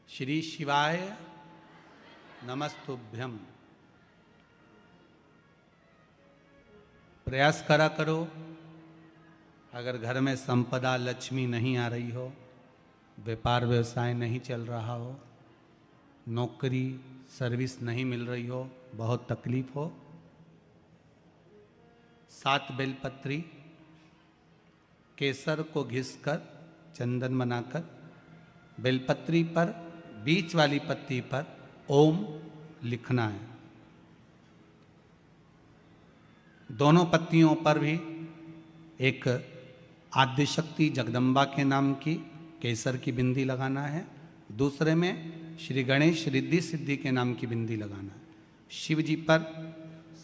श्री शिवाय नमस्तुभ्यम। प्रयास करा करो, अगर घर में संपदा लक्ष्मी नहीं आ रही हो, व्यापार व्यवसाय नहीं चल रहा हो, नौकरी सर्विस नहीं मिल रही हो, बहुत तकलीफ हो, 7 बेलपत्री केसर को घिसकर चंदन बनाकर बेलपत्री पर बीच वाली पत्ती पर ओम लिखना है। दोनों पत्तियों पर भी एक आद्यशक्ति जगदम्बा के नाम की केसर की बिंदी लगाना है, दूसरे में श्री गणेश रिद्धि सिद्धि के नाम की बिंदी लगाना है। शिव जी पर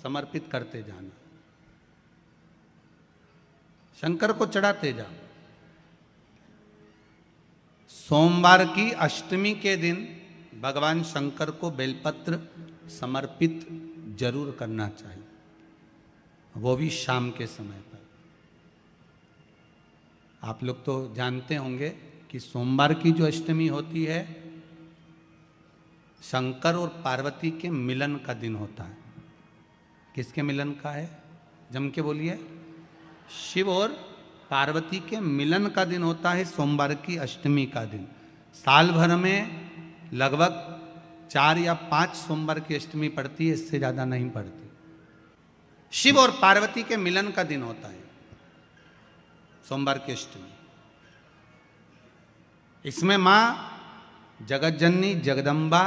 समर्पित करते जाना, शंकर को चढ़ाते जाओ। सोमवार की अष्टमी के दिन भगवान शंकर को बेलपत्र समर्पित जरूर करना चाहिए, वो भी शाम के समय पर। आप लोग तो जानते होंगे कि सोमवार की जो अष्टमी होती है, शंकर और पार्वती के मिलन का दिन होता है। किसके मिलन का है? जम के बोलिए। शिव और पार्वती के मिलन का दिन होता है सोमवार की अष्टमी का दिन। साल भर में लगभग 4 या 5 सोमवार की अष्टमी पड़ती है, इससे ज्यादा नहीं पड़ती। शिव और पार्वती के मिलन का दिन होता है सोमवार की अष्टमी। इसमें मां जगतजननी जगदम्बा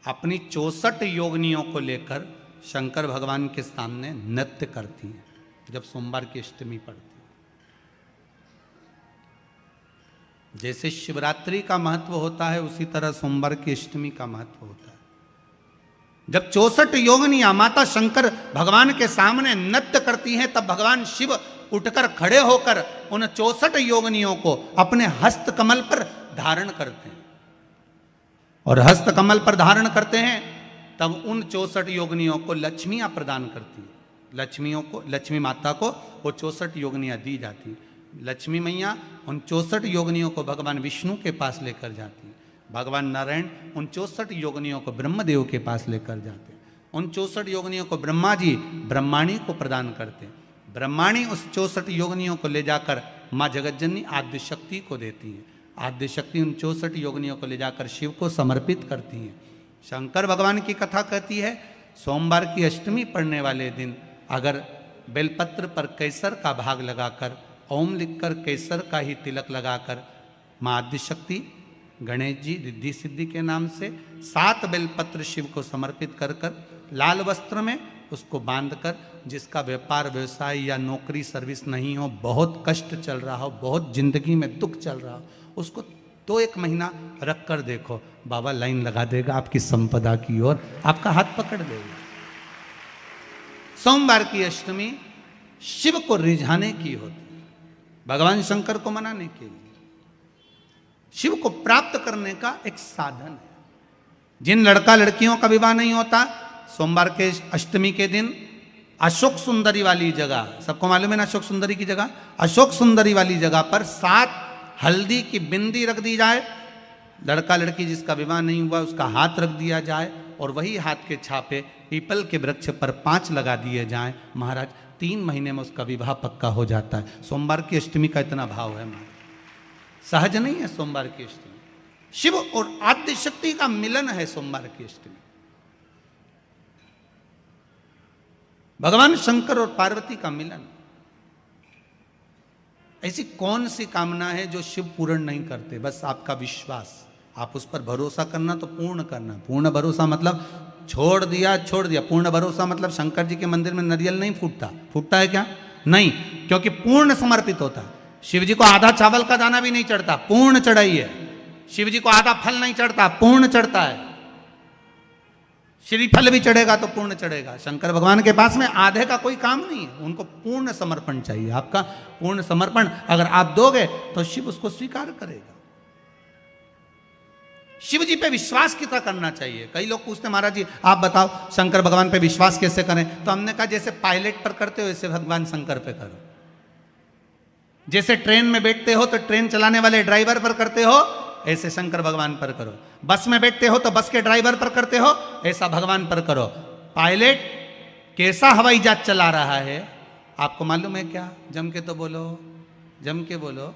अपनी 64 योगिनियों को लेकर शंकर भगवान के सामने नृत्य करती हैं जब सोमवार की अष्टमी पड़ती है। जैसे शिवरात्रि का महत्व होता है, उसी तरह सोमवार की अष्टमी का महत्व होता है। जब 64 योगिनियां माता शंकर भगवान के सामने नृत्य करती हैं, तब भगवान शिव उठकर खड़े होकर उन 64 योगिनियों को अपने हस्त कमल पर धारण करते हैं। और हस्त कमल पर धारण करते हैं तब उन 64 योगिनियों को लक्ष्मियां प्रदान करती हैं। लक्ष्मियों को, लक्ष्मी माता को वो 64 योगिनियां दी जाती हैं। लक्ष्मी मैया उन 64 योगिनियों को भगवान विष्णु के पास लेकर जाती हैं। भगवान नारायण उन 64 योगिनियों को ब्रह्मदेव के पास लेकर जाते हैं। उन 64 योगिनियों को ब्रह्मा जी ब्रह्माणी को प्रदान करते हैं। ब्रह्माणी उस 64 योगिनियों को ले जाकर माँ जगतजननी आद्यशक्ति को देती हैं। आद्यशक्ति उन 64 योगिनियों को ले जाकर शिव को समर्पित करती हैं। शंकर भगवान की कथा कहती है, सोमवार की अष्टमी पड़ने वाले दिन अगर बेलपत्र पर केसर का भाग लगाकर, ओम लिखकर केसर का ही तिलक लगाकर माँ आद्यशक्ति गणेश जी रिद्धि सिद्धि के नाम से 7 बेलपत्र शिव को समर्पित कर लाल वस्त्र में उसको बांधकर, जिसका व्यापार व्यवसाय या नौकरी सर्विस नहीं हो, बहुत कष्ट चल रहा हो, बहुत जिंदगी में दुख चल रहा हो, उसको 2-1 महीना रख कर देखो, बाबा लाइन लगा देगा आपकी संपदा की ओर, आपका हाथ पकड़ देगा। सोमवार की अष्टमी शिव को रिझाने की होती है, भगवान शंकर को मनाने के लिए, शिव को प्राप्त करने का एक साधन है। जिन लड़का लड़कियों का विवाह नहीं होता, सोमवार के अष्टमी के दिन अशोक सुंदरी वाली जगह, सबको मालूम है ना अशोक सुंदरी की जगह, अशोक सुंदरी वाली जगह पर 7 हल्दी की बिंदी रख दी जाए। लड़का लड़की जिसका विवाह नहीं हुआ उसका हाथ रख दिया जाए और वही हाथ के छापे पीपल के वृक्ष पर 5 लगा दिए जाएं। महाराज 3 महीने में उसका विवाह पक्का हो जाता है। सोमवार की अष्टमी का इतना भाव है महाराज, सहज नहीं है सोमवार की अष्टमी। शिव और आद्यशक्ति का मिलन है सोमवार की अष्टमी। भगवान शंकर और पार्वती का मिलन। ऐसी कौन सी कामना है जो शिव पूर्ण नहीं करते? बस आपका विश्वास, आप उस पर भरोसा करना तो पूर्ण करना। पूर्ण भरोसा मतलब छोड़ दिया। पूर्ण भरोसा मतलब शंकर जी के मंदिर में नारियल नहीं फूटता है क्या? नहीं, क्योंकि पूर्ण समर्पित होता है। शिव जी को आधा चावल का दाना भी नहीं चढ़ता, पूर्ण चढ़ाई है। शिव जी को आधा फल नहीं चढ़ता, पूर्ण चढ़ता है। श्रीफल भी चढ़ेगा तो पूर्ण चढ़ेगा। शंकर भगवान के पास में आधे का कोई काम नहीं है, उनको पूर्ण समर्पण चाहिए। आपका पूर्ण समर्पण अगर आप दोगे तो शिव उसको स्वीकार करेगा। शिव जी पे विश्वास कितना करना चाहिए? कई लोग पूछते महाराज जी आप बताओ शंकर भगवान पे विश्वास कैसे करें? तो हमने कहा जैसे पायलट पर करते हो वैसे भगवान शंकर पे करो। जैसे ट्रेन में बैठते हो तो ट्रेन चलाने वाले ड्राइवर पर करते हो, ऐसे शंकर भगवान पर करो। बस में बैठते हो तो बस के ड्राइवर पर करते हो, ऐसा भगवान पर करो। पायलट कैसा हवाई जहाज चला रहा है आपको मालूम है क्या? जम के तो बोलो, जम के बोलो।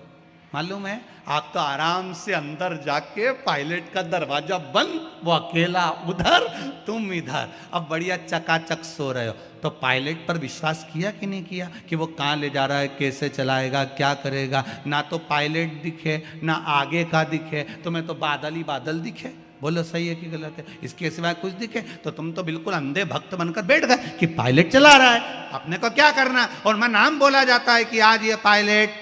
मालूम है? आप तो आराम से अंदर जाके पायलट का दरवाजा बंद, वो अकेला उधर, तुम इधर, अब बढ़िया चकाचक सो रहे हो। तो पायलट पर विश्वास किया कि नहीं किया कि वो कहाँ ले जा रहा है, कैसे चलाएगा, क्या करेगा? ना तो पायलट दिखे, ना आगे का दिखे, तुम्हें तो बादल ही बादल दिखे। बोलो सही है कि गलत है? इसके सिवाय कुछ दिखे तो तुम तो बिल्कुल अंधे भक्त बनकर बैठ गए कि पायलट चला रहा है, अपने को क्या करना। और मैं नाम बोला जाता है कि आज ये पायलट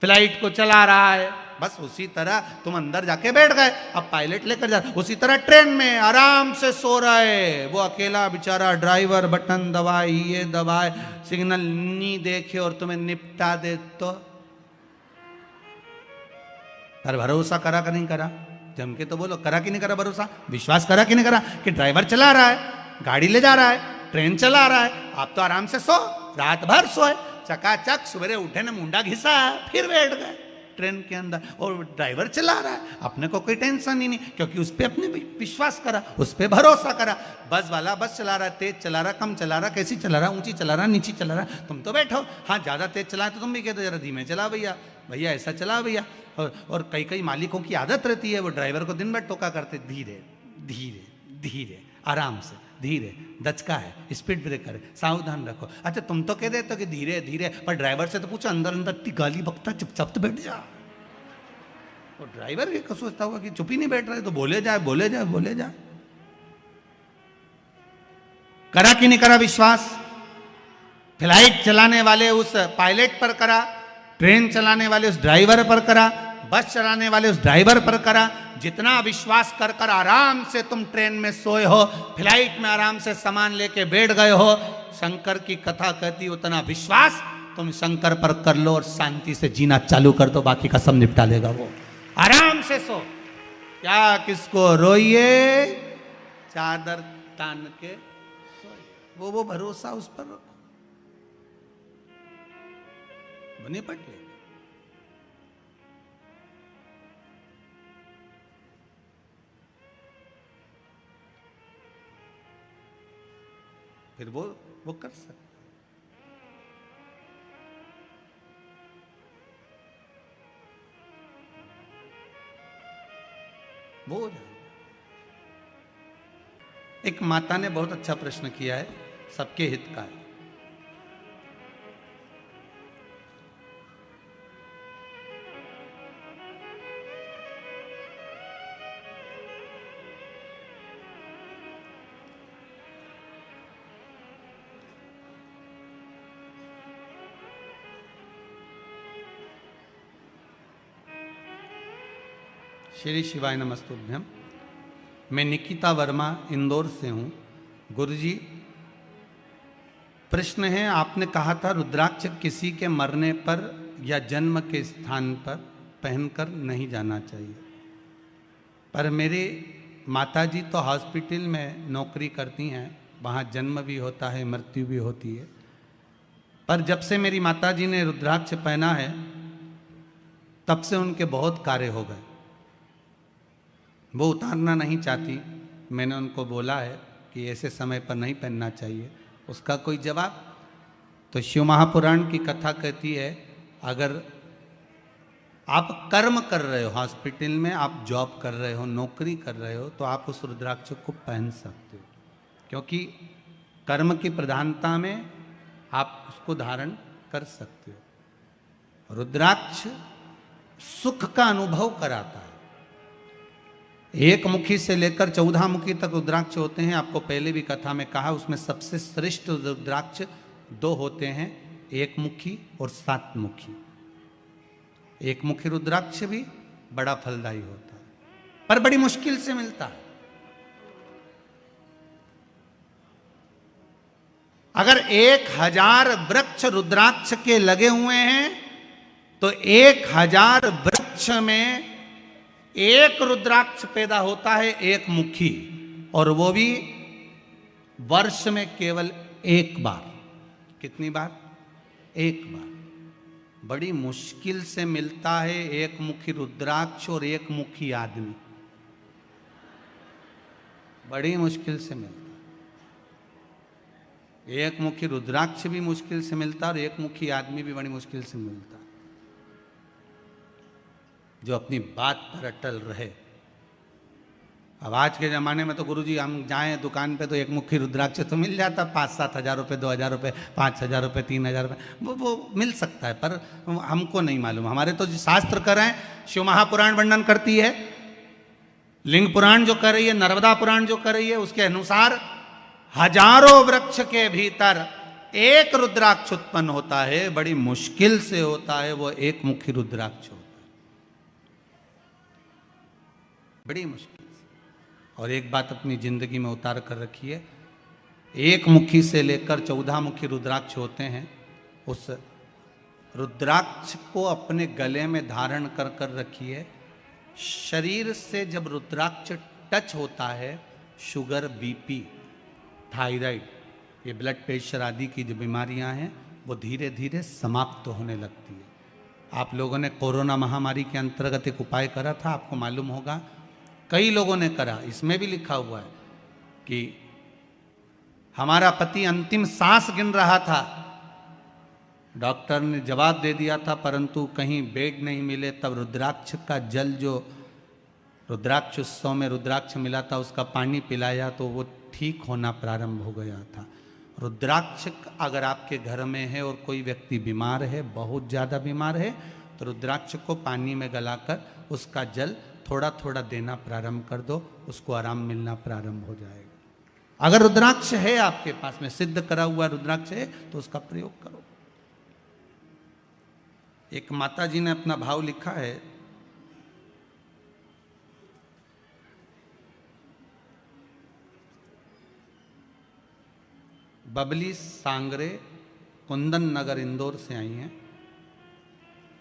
फ्लाइट को चला रहा है, बस उसी तरह तुम अंदर जाके बैठ गए, अब पायलट लेकर जा। उसी तरह ट्रेन में आराम से सो रहा है वो अकेला बेचारा ड्राइवर, बटन दबाए, ये दबाए, सिग्नल नहीं देखे और तुम्हें निपटा दे तो पर भरोसा करा कि नहीं करा? जम के तो बोलो, करा कि नहीं करा भरोसा? विश्वास करा कि नहीं करा कि ड्राइवर चला रहा है, गाड़ी ले जा रहा है, ट्रेन चला रहा है, आप तो आराम से सो, रात भर सोए, चकाचक सवेरे उठे ना मुंडा घिसा, फिर बैठ गए ट्रेन के अंदर और ड्राइवर चला रहा है, अपने को कोई टेंशन ही नहीं, क्योंकि उस पर अपने विश्वास करा, उस पर भरोसा करा। बस वाला बस चला रहा है, तेज चला रहा, कम चला रहा, कैसी चला रहा, ऊंची चला रहा, नीची चला रहा, तुम तो बैठो। हाँ ज़्यादा तेज चला तो तुम भी कहते जरा धीमे चला भैया, भैया ऐसा चला भैया। और कई कई मालिकों की आदत रहती है, वो ड्राइवर को दिन भर टोका करते, धीरे धीरे धीरे, आराम से, धीरे, दचका है, स्पीड ब्रेकर है, सावधान रखो। अच्छा तुम तो कह देते हो कि धीरे धीरे, पर ड्राइवर से तो पूछो, अंदर अंदर इतनी गाली बकता, चुपचाप तो बैठ जा। और ड्राइवर ये सोचता होगा कि चुप ही नहीं बैठ रहे, तो बोले जाए बोले जाए बोले जाए। करा कि नहीं करा विश्वास? फ्लाइट चलाने वाले उस पायलट पर करा, ट्रेन चलाने वाले उस ड्राइवर पर करा, बस चलाने वाले उस ड्राइवर पर करा। जितना विश्वास कर कर आराम से तुम ट्रेन में सोए हो, फ्लाइट में आराम से सामान लेके बैठ गए हो, शंकर की कथा कहती उतना विश्वास तुम शंकर पर कर लो और शांति से जीना चालू कर दो, बाकी का सब निपटा लेगा वो। आराम से सो, क्या किसको रोइए, चादर तान के सोइए, वो भरोसा उस पर रखो, बने पटे। फिर वो कर सकते, वो हो जाए। एक माता ने बहुत अच्छा प्रश्न किया है, सबके हित का है। श्री शिवाय नमस्तुभ्यम। मैं निकिता वर्मा इंदौर से हूँ। गुरुजी, प्रश्न है, आपने कहा था रुद्राक्ष किसी के मरने पर या जन्म के स्थान पर पहनकर नहीं जाना चाहिए, पर मेरी माताजी तो हॉस्पिटल में नौकरी करती हैं, वहाँ जन्म भी होता है, मृत्यु भी होती है। पर जब से मेरी माताजी ने रुद्राक्ष पहना है तब से उनके बहुत कार्य हो गए। वो उतारना नहीं चाहती, मैंने उनको बोला है कि ऐसे समय पर नहीं पहनना चाहिए। उसका कोई जवाब? तो शिव महापुराण की कथा कहती है, अगर आप कर्म कर रहे हो, हॉस्पिटल में आप जॉब कर रहे हो, नौकरी कर रहे हो, तो आप उस रुद्राक्ष को पहन सकते हो, क्योंकि कर्म की प्रधानता में आप उसको धारण कर सकते हो। रुद्राक्ष सुख का अनुभव कराता है। एक मुखी से लेकर 14 मुखी तक रुद्राक्ष होते हैं। आपको पहले भी कथा में कहा, उसमें सबसे श्रेष्ठ रुद्राक्ष 2 होते हैं, एक मुखी और 7 मुखी। एक मुखी रुद्राक्ष भी बड़ा फलदायी होता है, पर बड़ी मुश्किल से मिलता है। अगर 1000 वृक्ष रुद्राक्ष के लगे हुए हैं तो 1000 वृक्ष में एक रुद्राक्ष पैदा होता है, एक मुखी, और वो भी वर्ष में केवल एक बार। कितनी बार? एक बार। बड़ी मुश्किल से मिलता है एक मुखी रुद्राक्ष और एक मुखी आदमी, बड़ी मुश्किल से मिलता है। एक मुखी रुद्राक्ष भी मुश्किल से मिलता और एक मुखी आदमी भी बड़ी मुश्किल से मिलता, जो अपनी बात पर अटल रहे। अब आज के ज़माने में तो गुरुजी हम जाएं दुकान पे तो एक मुखी रुद्राक्ष तो मिल जाता, 5-7 हज़ार रुपये, 2,000 रुपये, 5,000 रुपये, 3,000 रुपये, वो मिल सकता है। पर हमको नहीं मालूम। हमारे तो शास्त्र कर रहे हैं, शिव महापुराण वर्णन करती है, लिंग पुराण जो कर रही है, नर्मदा पुराण जो कर रही है, उसके अनुसार हजारों वृक्ष के भीतर एक रुद्राक्ष उत्पन्न होता है, बड़ी मुश्किल से होता है, वो एक मुखी रुद्राक्ष होता है, बड़ी मुश्किल। और एक बात अपनी जिंदगी में उतार कर रखिए, एक मुखी से लेकर 14 मुखी रुद्राक्ष होते हैं। उस रुद्राक्ष को अपने गले में धारण कर कर रखिए। शरीर से जब रुद्राक्ष टच होता है, शुगर, बीपी, थायराइड, ये ब्लड प्रेशर आदि की जो बीमारियां हैं वो धीरे धीरे समाप्त होने लगती है। आप लोगों ने कोरोना महामारी के अंतर्गत एक उपाय करा था, आपको मालूम होगा, कई लोगों ने करा। इसमें भी लिखा हुआ है कि हमारा पति अंतिम सांस गिन रहा था, डॉक्टर ने जवाब दे दिया था, परंतु कहीं बेड नहीं मिले, तब रुद्राक्ष का जल, जो रुद्राक्ष उत्सव में रुद्राक्ष मिला था, उसका पानी पिलाया तो वो ठीक होना प्रारंभ हो गया था। रुद्राक्ष अगर आपके घर में है और कोई व्यक्ति बीमार है, बहुत ज़्यादा बीमार है, तो रुद्राक्ष को पानी में गलाकर उसका जल थोड़ा थोड़ा देना प्रारंभ कर दो, उसको आराम मिलना प्रारंभ हो जाएगा। अगर रुद्राक्ष है आपके पास में, सिद्ध करा हुआ रुद्राक्ष है, तो उसका प्रयोग करो। एक माता जी ने अपना भाव लिखा है, बबली सांगरे, कुंदन नगर, इंदौर से आई हैं।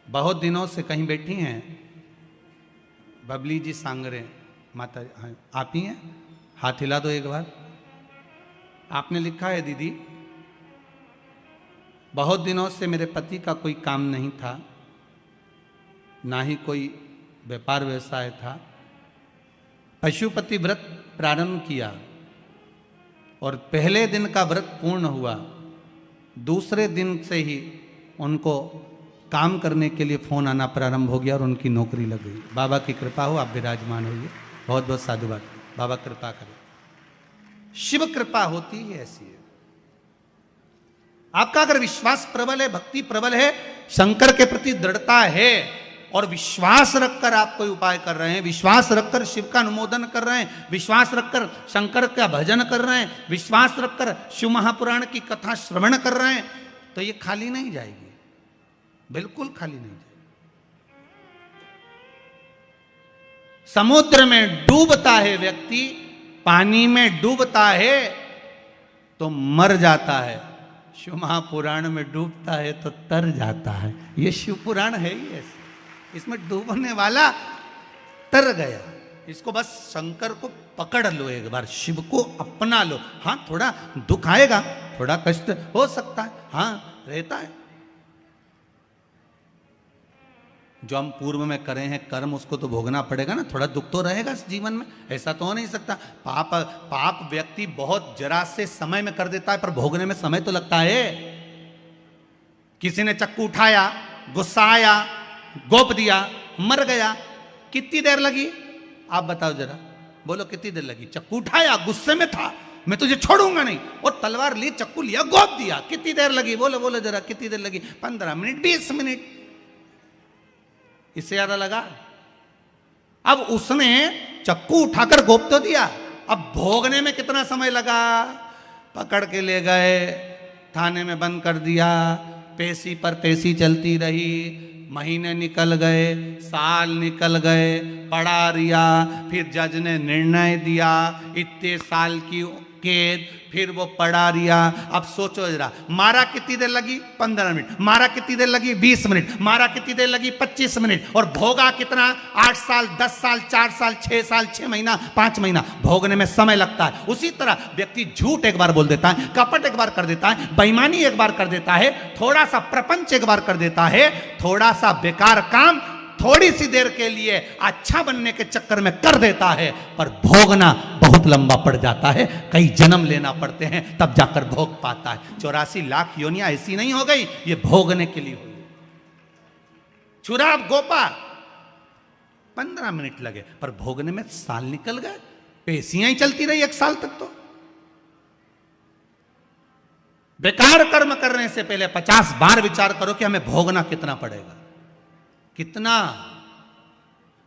बहुत दिनों से कहीं बैठी हैं। बबली जी सांगरे माता, आप ही हैं? हाथ हिला दो एक बार। आपने लिखा है, दीदी, बहुत दिनों से मेरे पति का कोई काम नहीं था, ना ही कोई व्यापार व्यवसाय था। पशुपति व्रत प्रारंभ किया और पहले दिन का व्रत पूर्ण हुआ, दूसरे दिन से ही उनको काम करने के लिए फोन आना प्रारंभ हो गया और उनकी नौकरी लग गई। बाबा की कृपा हो, आप विराजमान होइए। बहुत बहुत साधुवाद, बाबा कृपा करें। शिव कृपा होती है ऐसी है। आपका अगर विश्वास प्रबल है, भक्ति प्रबल है, शंकर के प्रति दृढ़ता है और विश्वास रखकर आप कोई उपाय कर रहे हैं, विश्वास रखकर शिव का अनुमोदन कर रहे हैं, विश्वास रखकर शंकर का भजन कर रहे हैं, विश्वास रखकर शिव महापुराण की कथा श्रवण कर रहे हैं, तो ये खाली नहीं जाएगी, बिल्कुल खाली नहीं जाएगी। समुद्र में डूबता है व्यक्ति, पानी में डूबता है तो मर जाता है, शिव महापुराण में डूबता है तो तर जाता है। ये शिव पुराण है ही ऐसे, इसमें डूबने वाला तर गया। इसको बस शंकर को पकड़ लो एक बार, शिव को अपना लो। हाँ, थोड़ा दुख आएगा, थोड़ा कष्ट हो सकता है, हाँ रहता है। जो हम पूर्व में करे हैं कर्म, उसको तो भोगना पड़ेगा ना, थोड़ा दुख तो रहेगा इस जीवन में, ऐसा तो हो नहीं सकता। पाप व्यक्ति बहुत जरा से समय में कर देता है, पर भोगने में समय तो लगता है। किसी ने चक्कू उठाया, गुस्सा आया, गोप दिया, मर गया, कितनी देर लगी? आप बताओ जरा, बोलो कितनी देर लगी? चक्कू उठाया, गुस्से में था, मैं तुझे छोड़ूंगा नहीं, और तलवार ली, चक्कू लिया, गोप दिया, कितनी देर लगी? बोलो बोलो जरा, कितनी देर लगी? 15 मिनट, 20 मिनट, इससे ज्यादा लगा? अब उसने चक्कू उठाकर गोप तो दिया, अब भोगने में कितना समय लगा? पकड़ के ले गए, थाने में बंद कर दिया, पेशी पर पेशी चलती रही, महीने निकल गए, साल निकल गए, पढ़ा रिया, फिर जज ने निर्णय दिया, इतने साल की निकेत, फिर वो पड़ा रिया। अब सोचो जरा, मारा कितनी देर लगी? 15 मिनट। मारा कितनी देर लगी? 20 मिनट। मारा कितनी देर लगी? 25 मिनट। और भोगा कितना? 8 साल, 10 साल, 4 साल, 6 साल, 6 महीना, 5 महीना भोगने में समय लगता है। उसी तरह व्यक्ति झूठ एक बार बोल देता है, कपट एक बार कर देता है, बेईमानी एक बार कर देता है, थोड़ा सा प्रपंच एक बार कर देता है, थोड़ा सा बेकार काम थोड़ी सी देर के लिए अच्छा बनने के चक्कर में कर देता है, पर भोगना बहुत लंबा पड़ जाता है। कई जन्म लेना पड़ते हैं तब जाकर भोग पाता है। 84 लाख योनियां ऐसी नहीं हो गई, ये भोगने के लिए हुई। चुराब गोपा 15 मिनट लगे, पर भोगने में साल निकल गए। पेशियां ही चलती रही 1 साल तक। तो बेकार कर्म करने से पहले 50 बार विचार करो कि हमें भोगना कितना पड़ेगा, कितना।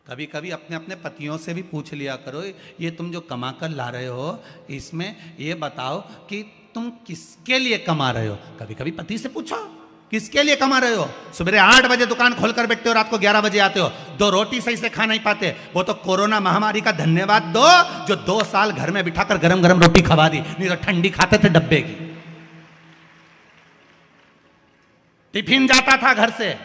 कभी कभी अपने अपने पतियों से भी पूछ लिया करो, ये तुम जो कमा कर ला रहे हो, इसमें ये बताओ कि तुम किसके लिए कमा रहे हो। कभी कभी पति से पूछो, किसके लिए कमा रहे हो? सुबह 8 बजे दुकान खोलकर बैठते हो, रात को 11 बजे आते हो, 2 रोटी सही से खा नहीं पाते। वो तो कोरोना महामारी का धन्यवाद दो जो 2 साल घर में बिठाकर गरम गरम रोटी खवा दी, नहीं तो ठंडी खाते थे डब्बे की। टिफिन जाता था घर से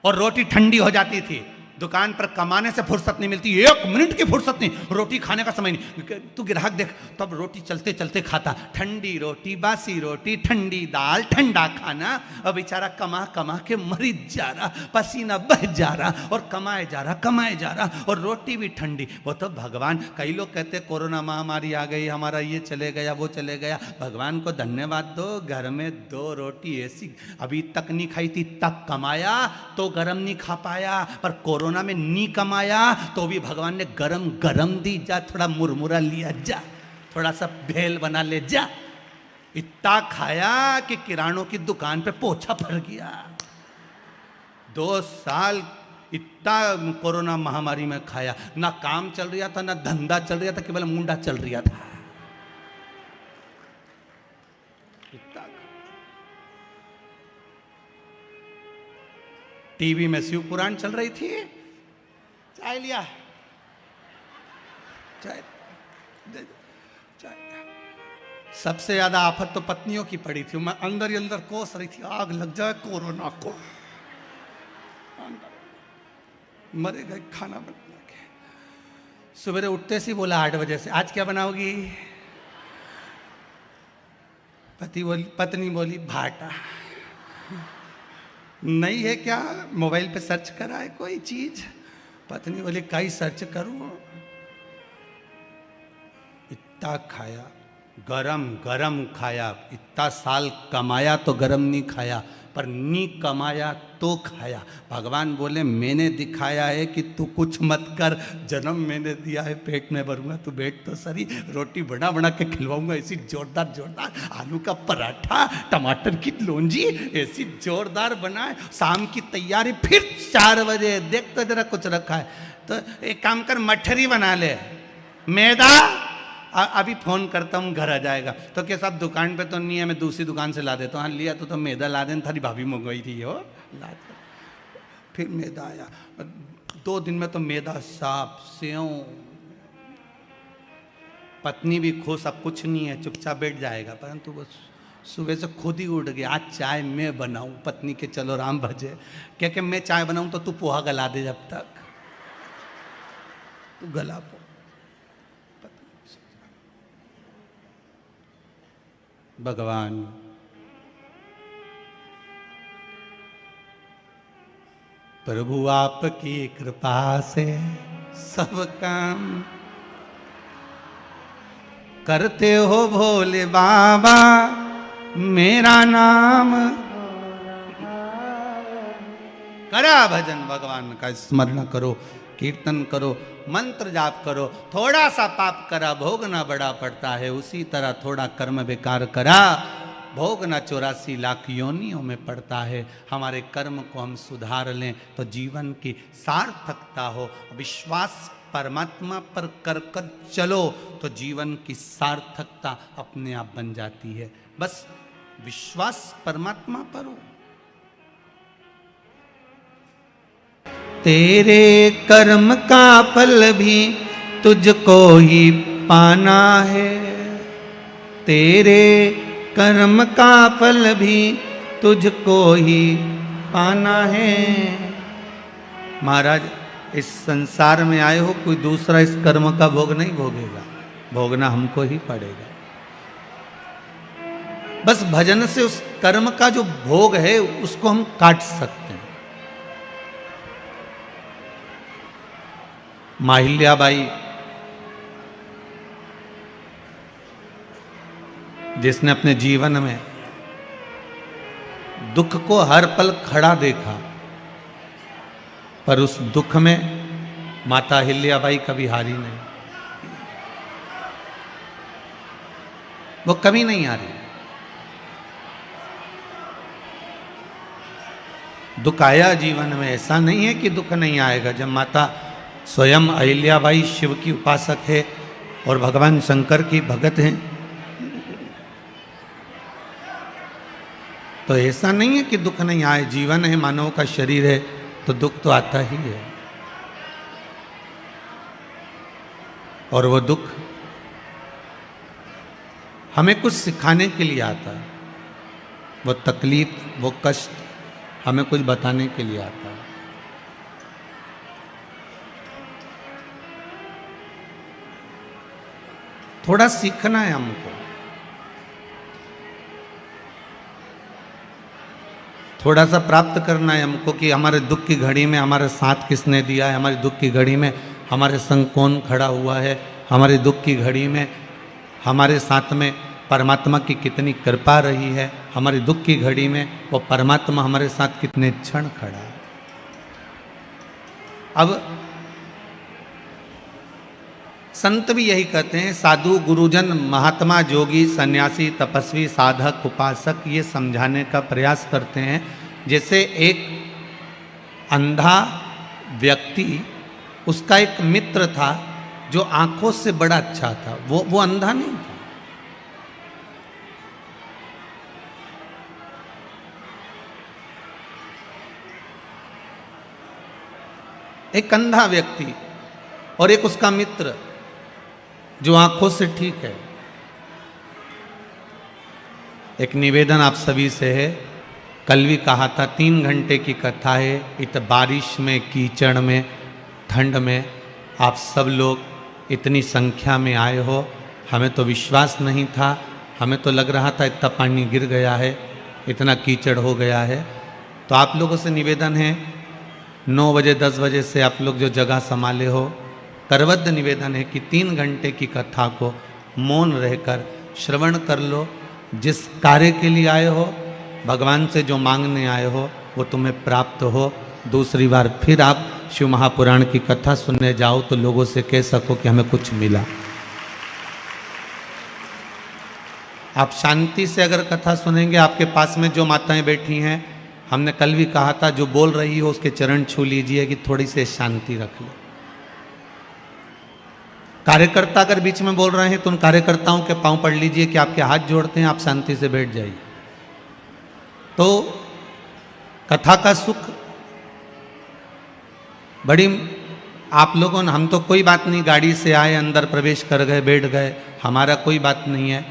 और रोटी ठंडी हो जाती थी। दुकान पर कमाने से फुर्सत नहीं मिलती, 1 मिनट की फुर्सत नहीं, रोटी खाने का समय नहीं। तू ग्राहक देख, तब रोटी चलते चलते खाता, ठंडी रोटी, बासी रोटी, ठंडी दाल, ठंडा खाना। और बेचारा कमा कमा के मरी जा रहा, पसीना बह जा रहा, और कमाए जा रहा, और रोटी भी ठंडी। वो तो भगवान, कई लोग कहते कोरोना महामारी आ गई, हमारा ये चले गया, वो चले गया। भगवान को धन्यवाद दो, घर में 2 रोटी ऐसी अभी तक नहीं खाई थी, तक कमाया तो गरम नहीं खा पाया। पर कोरोना में नहीं कमाया तो भी भगवान ने गरम गरम दी, जा थोड़ा मुरमुरा लिया, जा थोड़ा सा भेल बना ले, जा। इतना खाया कि किरानों की दुकान पे पोछा पड़ गया। 2 साल इतना कोरोना महामारी में खाया, ना काम चल रहा था, ना धंधा चल रहा था, केवल मुंडा चल रहा था। टीवी में शिव पुराण चल रही थी, चाय लिया, चाय सबसे ज्यादा आफत तो पत्नियों की पड़ी थी। मैं अंदर ही अंदर कोस रही थी, आग लग जाए कोरोना को, मरे गए खाना बना के। सुबह उठते से बोला 8 बजे से, आज क्या बनाओगी? पत्नी बोली भाटा। नहीं है क्या? मोबाइल पे सर्च करा है कोई चीज? पत्नी बोली कई सर्च करूं। इतना खाया, गरम गरम खाया। इतना साल कमाया तो गरम नहीं खाया, पर नहीं कमाया तो खाया। भगवान बोले मैंने दिखाया है कि तू कुछ मत कर, जन्म मैंने दिया है, पेट में भरूंगा, तू बैठ तो सही, रोटी बना बना के खिलवाऊंगा, ऐसी जोरदार जोरदार, आलू का पराठा, टमाटर की लौंजी ऐसी जोरदार बनाए। शाम की तैयारी, फिर 4 बजे देख तो जरा कुछ रखा है, तो एक काम कर मठरी बना ले, मैदा अभी फोन करता हूँ घर आ जाएगा। तो क्या साहब दुकान पे तो नहीं है, मैं दूसरी दुकान से ला देता हूँ। हाँ लिया तो मैदा ला देना, थारी भाभी मंगवाई थी हो, ला दे। फिर मैदा आया, 2 दिन में तो मैदा साफ सेव। पत्नी भी खुश, अब कुछ नहीं है, चुपचाप बैठ जाएगा। परंतु वो सुबह से खुद ही उठ गया, आज चाय मैं बनाऊं। पत्नी के चलो राम भजे, क्या कि मैं चाय बनाऊं तो तू पोहा गला दे, जब तक तू गला पो। भगवान प्रभु आपकी कृपा से सब काम करते हो भोले बाबा, मेरा नाम करा भजन। भगवान का स्मरण करो, कीर्तन करो, मंत्र जाप करो। थोड़ा सा पाप करा, भोगना बड़ा पड़ता है। उसी तरह थोड़ा कर्म बेकार करा, भोगना 84 लाख योनियों में पड़ता है। हमारे कर्म को हम सुधार लें तो जीवन की सार्थकता हो। विश्वास परमात्मा पर कर कर चलो तो जीवन की सार्थकता अपने आप बन जाती है। बस विश्वास परमात्मा पर हो। तेरे कर्म का फल भी तुझको ही पाना है। तेरे कर्म का फल भी तुझको ही पाना है। महाराज, इस संसार में आए हो, कोई दूसरा इस कर्म का भोग नहीं भोगेगा, भोगना हमको ही पड़ेगा। बस भजन से उस कर्म का जो भोग है उसको हम काट सकते हैं। माहिल्याबाई, जिसने अपने जीवन में दुख को हर पल खड़ा देखा, पर उस दुख में माता अहिल्याबाई कभी हारी नहीं, वो कभी नहीं हारी। दुख आया जीवन में, ऐसा नहीं है कि दुख नहीं आएगा। जब माता स्वयं अहिल्याबाई शिव की उपासक है और भगवान शंकर की भगत हैं, तो ऐसा नहीं है कि दुख नहीं आए। जीवन है, मानव का शरीर है, तो दुख तो आता ही है। और वो दुख हमें कुछ सिखाने के लिए आता है। वो तकलीफ, वो कष्ट हमें कुछ बताने के लिए आता है। थोड़ा सीखना है हमको, थोड़ा सा प्राप्त करना है हमको कि हमारे दुख की घड़ी में हमारे साथ किसने दिया है, हमारी दुख की घड़ी में हमारे संग कौन खड़ा हुआ है, हमारी दुख की घड़ी में हमारे साथ में परमात्मा की कितनी कृपा रही है, हमारी दुख की घड़ी में वो परमात्मा हमारे साथ कितने क्षण खड़ा है। अब संत भी यही कहते हैं, साधु, गुरुजन, महात्मा, जोगी, सन्यासी, तपस्वी, साधक, उपासक ये समझाने का प्रयास करते हैं जैसे एक अंधा व्यक्ति, उसका एक मित्र था जो आंखों से बड़ा अच्छा था, वो अंधा नहीं था। एक अंधा व्यक्ति और एक उसका मित्र जो आंखों से ठीक है। एक निवेदन आप सभी से है, कल भी कहा था, 3 घंटे की कथा है। इत बारिश में, कीचड़ में, ठंड में आप सब लोग इतनी संख्या में आए हो। हमें तो विश्वास नहीं था, हमें तो लग रहा था इतना पानी गिर गया है, इतना कीचड़ हो गया है। तो आप लोगों से निवेदन है, 9 बजे 10 बजे से आप लोग जो जगह संभाले हो, करबद्ध निवेदन है कि 3 घंटे की कथा को मौन रहकर श्रवण कर लो। जिस कार्य के लिए आए हो, भगवान से जो मांगने आए हो, वो तुम्हें प्राप्त हो। दूसरी बार फिर आप शिव महापुराण की कथा सुनने जाओ तो लोगों से कह सको कि हमें कुछ मिला। आप शांति से अगर कथा सुनेंगे, आपके पास में जो माताएं बैठी हैं, हमने कल भी कहा था, जो बोल रही हो उसके चरण छू लीजिए कि थोड़ी सी शांति रख लो। कार्यकर्ता अगर बीच में बोल रहे हैं तो उन कार्यकर्ताओं के पांव पड़ लीजिए कि आपके हाथ जोड़ते हैं, आप शांति से बैठ जाइए। तो कथा का सुख बड़ी, आप लोगों ने, हम तो कोई बात नहीं, गाड़ी से आए, अंदर प्रवेश कर गए, बैठ गए, हमारा कोई बात नहीं है।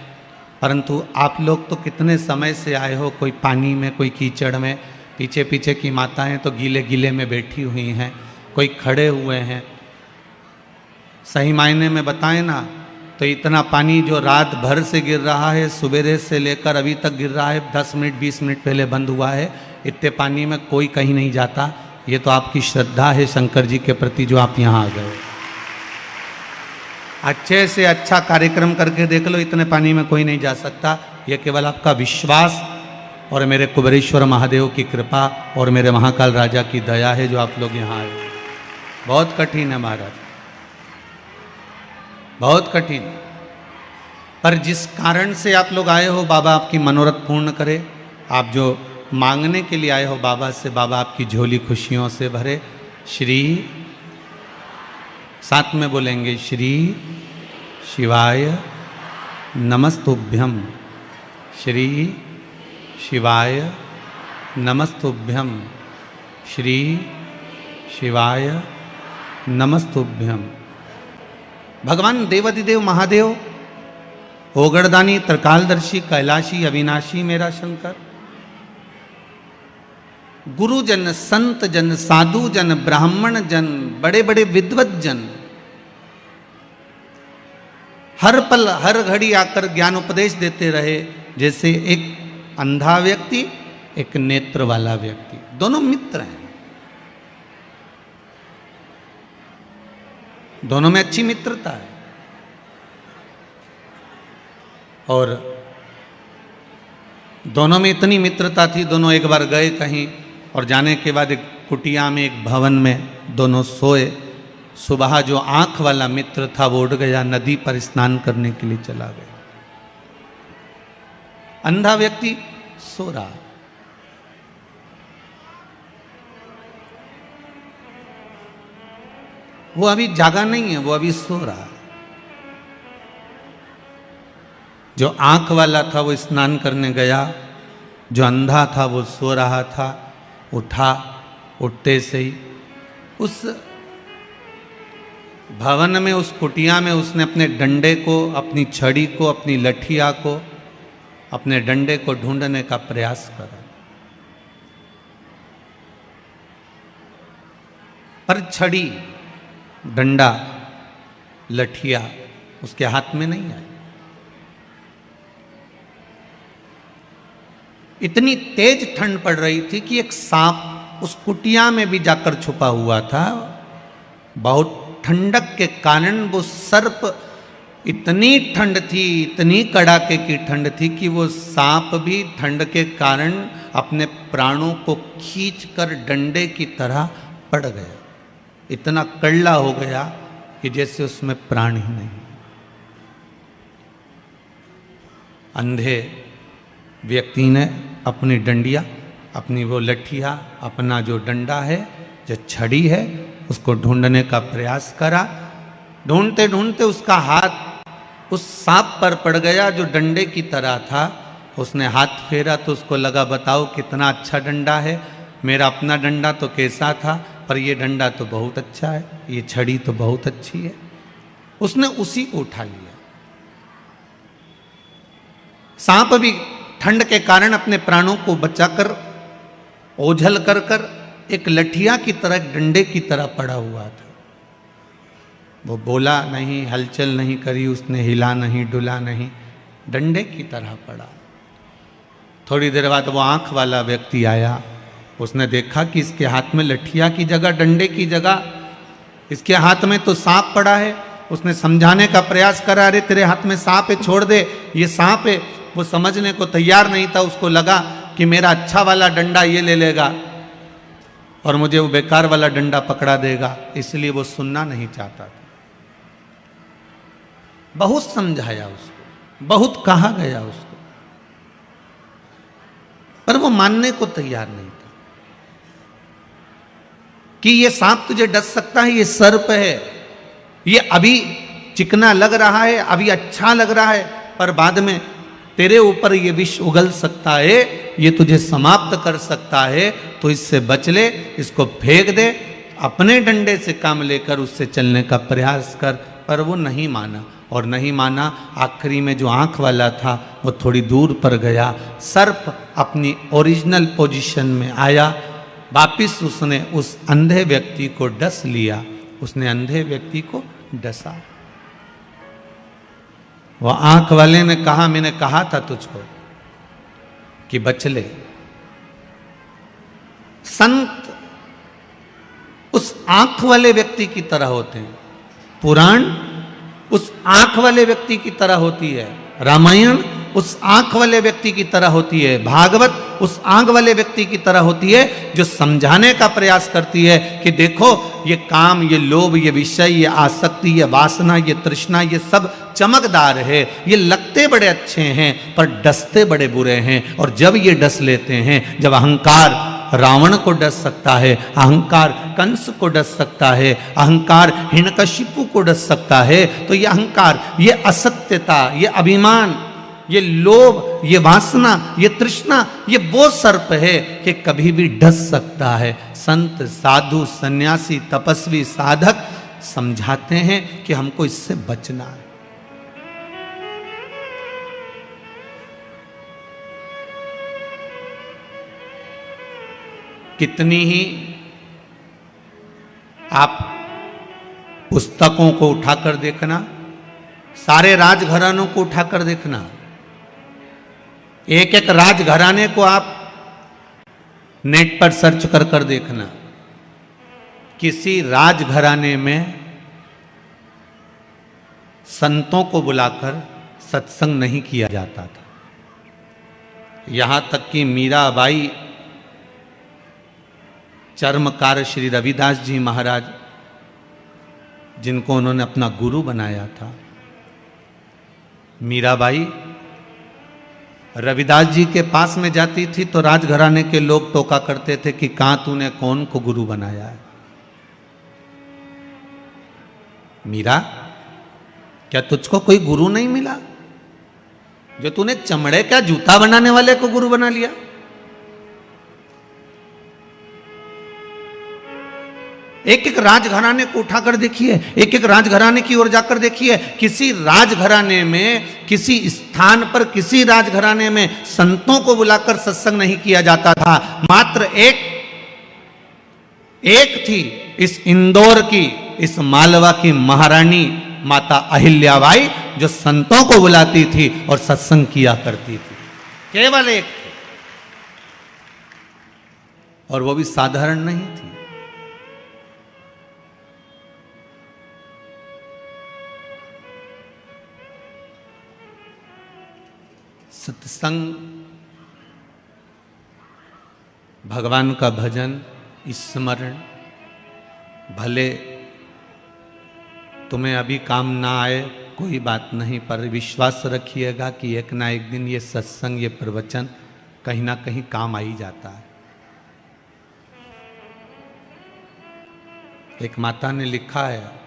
परंतु आप लोग तो कितने समय से आए हो, कोई पानी में, कोई कीचड़ में, पीछे पीछे की माताएं तो गीले गीले में बैठी हुई हैं, कोई खड़े हुए हैं। सही मायने में बताएं ना, तो इतना पानी जो रात भर से गिर रहा है, सवेरे से लेकर अभी तक गिर रहा है, 10 मिनट 20 मिनट पहले बंद हुआ है, इतने पानी में कोई कहीं नहीं जाता। ये तो आपकी श्रद्धा है शंकर जी के प्रति जो आप यहाँ आ गए। अच्छे से अच्छा कार्यक्रम करके देख लो, इतने पानी में कोई नहीं जा सकता। ये केवल आपका विश्वास और मेरे कुबेरेश्वर महादेव की कृपा और मेरे महाकाल राजा की दया है जो आप लोग यहाँ आए। बहुत कठिन है महाराज, बहुत कठिन, पर जिस कारण से आप लोग आए हो, बाबा आपकी मनोरथ पूर्ण करे। आप जो मांगने के लिए आए हो बाबा से, बाबा आपकी झोली खुशियों से भरे। श्री, साथ में बोलेंगे, श्री शिवाय नमस्तुभ्यम, श्री शिवाय नमस्तुभ्यम, श्री शिवाय नमस्तुभ्यम। भगवान देवाधिदेव महादेव ओगड़दानी, त्रिकालदर्शी, कैलाशी, अविनाशी मेरा शंकर। गुरुजन, संत जन, साधु जन, ब्राह्मण जन, बड़े बड़े विद्वत जन हर पल हर घड़ी आकर ज्ञान उपदेश देते रहे। जैसे एक अंधा व्यक्ति, एक नेत्र वाला व्यक्ति, दोनों मित्र हैं, दोनों में अच्छी मित्रता है। और दोनों में इतनी मित्रता थी, दोनों एक बार गए कहीं और जाने के बाद एक कुटिया में, एक भवन में दोनों सोए। सुबह जो आंख वाला मित्र था वो उठ गया, नदी पर स्नान करने के लिए चला गया। अंधा व्यक्ति सो रहा। वो अभी जागा नहीं है, वो अभी सो रहा। जो आंख वाला था वो स्नान करने गया, जो अंधा था वो सो रहा था। उठा, उठते से ही उस भवन में, उस कुटिया में उसने अपने डंडे को, अपनी छड़ी को, अपनी लठिया को, अपने डंडे को ढूंढने का प्रयास करा, पर छड़ी, डंडा, लठिया उसके हाथ में नहीं आई। इतनी तेज ठंड पड़ रही थी कि एक सांप उस कुटिया में भी जाकर छुपा हुआ था। बहुत ठंडक के कारण वो सर्प, इतनी ठंड थी, इतनी कड़ाके की ठंड थी कि वो सांप भी ठंड के कारण अपने प्राणों को खींचकर डंडे की तरह पड़ गया। इतना कड़ला हो गया कि जैसे उसमें प्राण ही नहीं। अंधे व्यक्ति ने अपनी डंडिया, अपनी वो लठिया, अपना जो डंडा है, जो छड़ी है, उसको ढूंढने का प्रयास करा। ढूंढते ढूंढते उसका हाथ उस सांप पर पड़ गया जो डंडे की तरह था। उसने हाथ फेरा तो उसको लगा, बताओ कितना अच्छा डंडा है, मेरा अपना डंडा तो कैसा था, पर ये डंडा तो बहुत अच्छा है, ये छड़ी तो बहुत अच्छी है। उसने उसी को उठा लिया। सांप भी ठंड के कारण अपने प्राणों को बचाकर, ओझल कर कर एक लठिया की तरह, डंडे की तरह पड़ा हुआ था। वो बोला नहीं, हलचल नहीं करी उसने, हिला नहीं, डुला नहीं, डंडे की तरह पड़ा। थोड़ी देर बाद वो आंख वाला व्यक्ति आया। उसने देखा कि इसके हाथ में लठिया की जगह, डंडे की जगह इसके हाथ में तो सांप पड़ा है। उसने समझाने का प्रयास करा, अरे तेरे हाथ में सांप है, छोड़ दे, ये सांप है। वो समझने को तैयार नहीं था। उसको लगा कि मेरा अच्छा वाला डंडा ये ले लेगा और मुझे वो बेकार वाला डंडा पकड़ा देगा, इसलिए वो सुनना नहीं चाहता था। बहुत समझाया उसको, बहुत कहा गया उसको, पर वो मानने को तैयार नहीं था कि ये सांप तुझे डस सकता है, ये सर्प है, ये अभी चिकना लग रहा है, अभी अच्छा लग रहा है, पर बाद में तेरे ऊपर ये विष उगल सकता है, ये तुझे समाप्त कर सकता है। तो इससे बच ले, इसको फेंक दे, अपने डंडे से काम लेकर उससे चलने का प्रयास कर। पर वो नहीं माना, और नहीं माना। आखिरी में जो आंख वाला था वो थोड़ी दूर पर गया। सर्प अपनी ओरिजिनल पोजीशन में आया। वापिस उसने उस अंधे व्यक्ति को डस लिया। उसने अंधे व्यक्ति को डसा। वह आंख वाले ने कहा, मैंने कहा था तुझको कि बच ले। संत उस आंख वाले व्यक्ति की तरह होते हैं, पुराण उस आंख वाले व्यक्ति की तरह होती है, रामायण उस आंख वाले व्यक्ति की तरह होती है, भागवत उस आंख वाले व्यक्ति की तरह होती है जो समझाने का प्रयास करती है कि देखो ये काम, ये लोभ, ये विषय, ये आसक्ति, ये वासना, ये तृष्णा, ये सब चमकदार है, ये लगते बड़े अच्छे हैं पर डसते बड़े बुरे हैं। और जब ये डस लेते हैं, जब अहंकार रावण को डस सकता है, अहंकार कंस को डस सकता है, अहंकार हिरण्यकशिपु को डस सकता है, तो ये अहंकार, ये असत्यता, ये अभिमान, ये लोभ, ये वासना, ये तृष्णा, ये वो सर्प है कि कभी भी डस सकता है। संत, साधु, सन्यासी, तपस्वी, साधक समझाते हैं कि हमको इससे बचना है। कितनी ही आप पुस्तकों को उठाकर देखना, सारे राजघरानों को उठाकर देखना, एक एक राजघराने को आप नेट पर सर्च कर कर देखना, किसी राजघराने में संतों को बुलाकर सत्संग नहीं किया जाता था। यहां तक कि मीराबाई, चर्मकार श्री रविदास जी महाराज, जिनको उन्होंने अपना गुरु बनाया था, मीराबाई रविदास जी के पास में जाती थी तो राजघराने के लोग टोका करते थे कि कहां तूने कौन को गुरु बनाया है। मीरा, क्या तुझको कोई गुरु नहीं मिला जो तूने चमड़े का जूता बनाने वाले को गुरु बना लिया? एक एक राजघराने को उठाकर देखिए, एक एक राजघराने की ओर जाकर देखिए। किसी राजघराने में, किसी स्थान पर, किसी राजघराने में संतों को बुलाकर सत्संग नहीं किया जाता था। मात्र एक थी इस इंदौर की, इस मालवा की महारानी माता अहिल्याबाई, जो संतों को बुलाती थी और सत्संग किया करती थी। केवल एक थी, और वो भी साधारण नहीं थी। सत्संग, भगवान का भजन, स्मरण, भले तुम्हें अभी काम ना आए कोई बात नहीं, पर विश्वास रखिएगा कि एक ना एक दिन ये सत्संग, ये प्रवचन कहीं ना कहीं काम आ ही जाता है। एक माता ने लिखा है,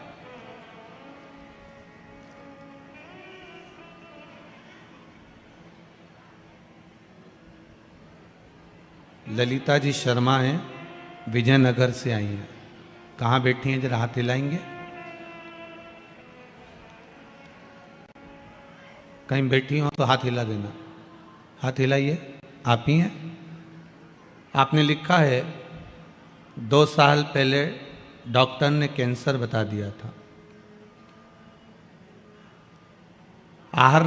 ललिता जी शर्मा हैं, विजयनगर से आई हैं। कहाँ बैठी हैं, जरा हाथ हिलाएंगे? कहीं बैठी हो तो हाथ हिला देना। हाथ हिलाइए। आप ही हैं? आपने लिखा है 2 साल पहले डॉक्टर ने कैंसर बता दिया था। आहार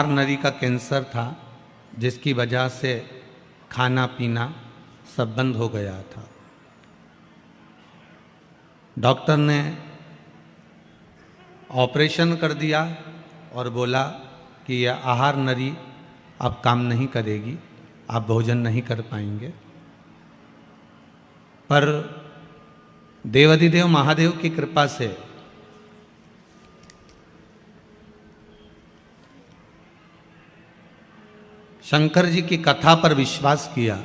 नली का कैंसर था, जिसकी वजह से खाना पीना सब बंद हो गया था। डॉक्टर ने ऑपरेशन कर दिया और बोला कि यह आहार नली अब काम नहीं करेगी, आप भोजन नहीं कर पाएंगे। पर देवाधिदेव महादेव की कृपा से शंकर जी की कथा पर विश्वास किया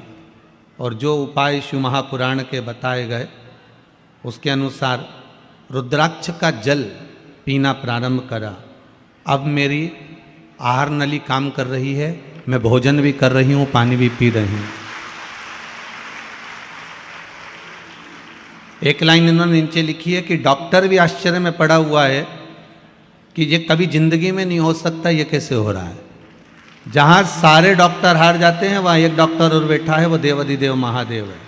और जो उपाय शिव महापुराण के बताए गए उसके अनुसार रुद्राक्ष का जल पीना प्रारंभ करा। अब मेरी आहार नली काम कर रही है, मैं भोजन भी कर रही हूँ, पानी भी पी रही हूँ। एक लाइन इन्होंने नीचे लिखी है कि डॉक्टर भी आश्चर्य में पड़ा हुआ है कि ये कभी जिंदगी में नहीं हो सकता, ये कैसे हो रहा है। जहाँ सारे डॉक्टर हार जाते हैं वहाँ एक डॉक्टर और बैठा है, वो देवाधिदेव महादेव है।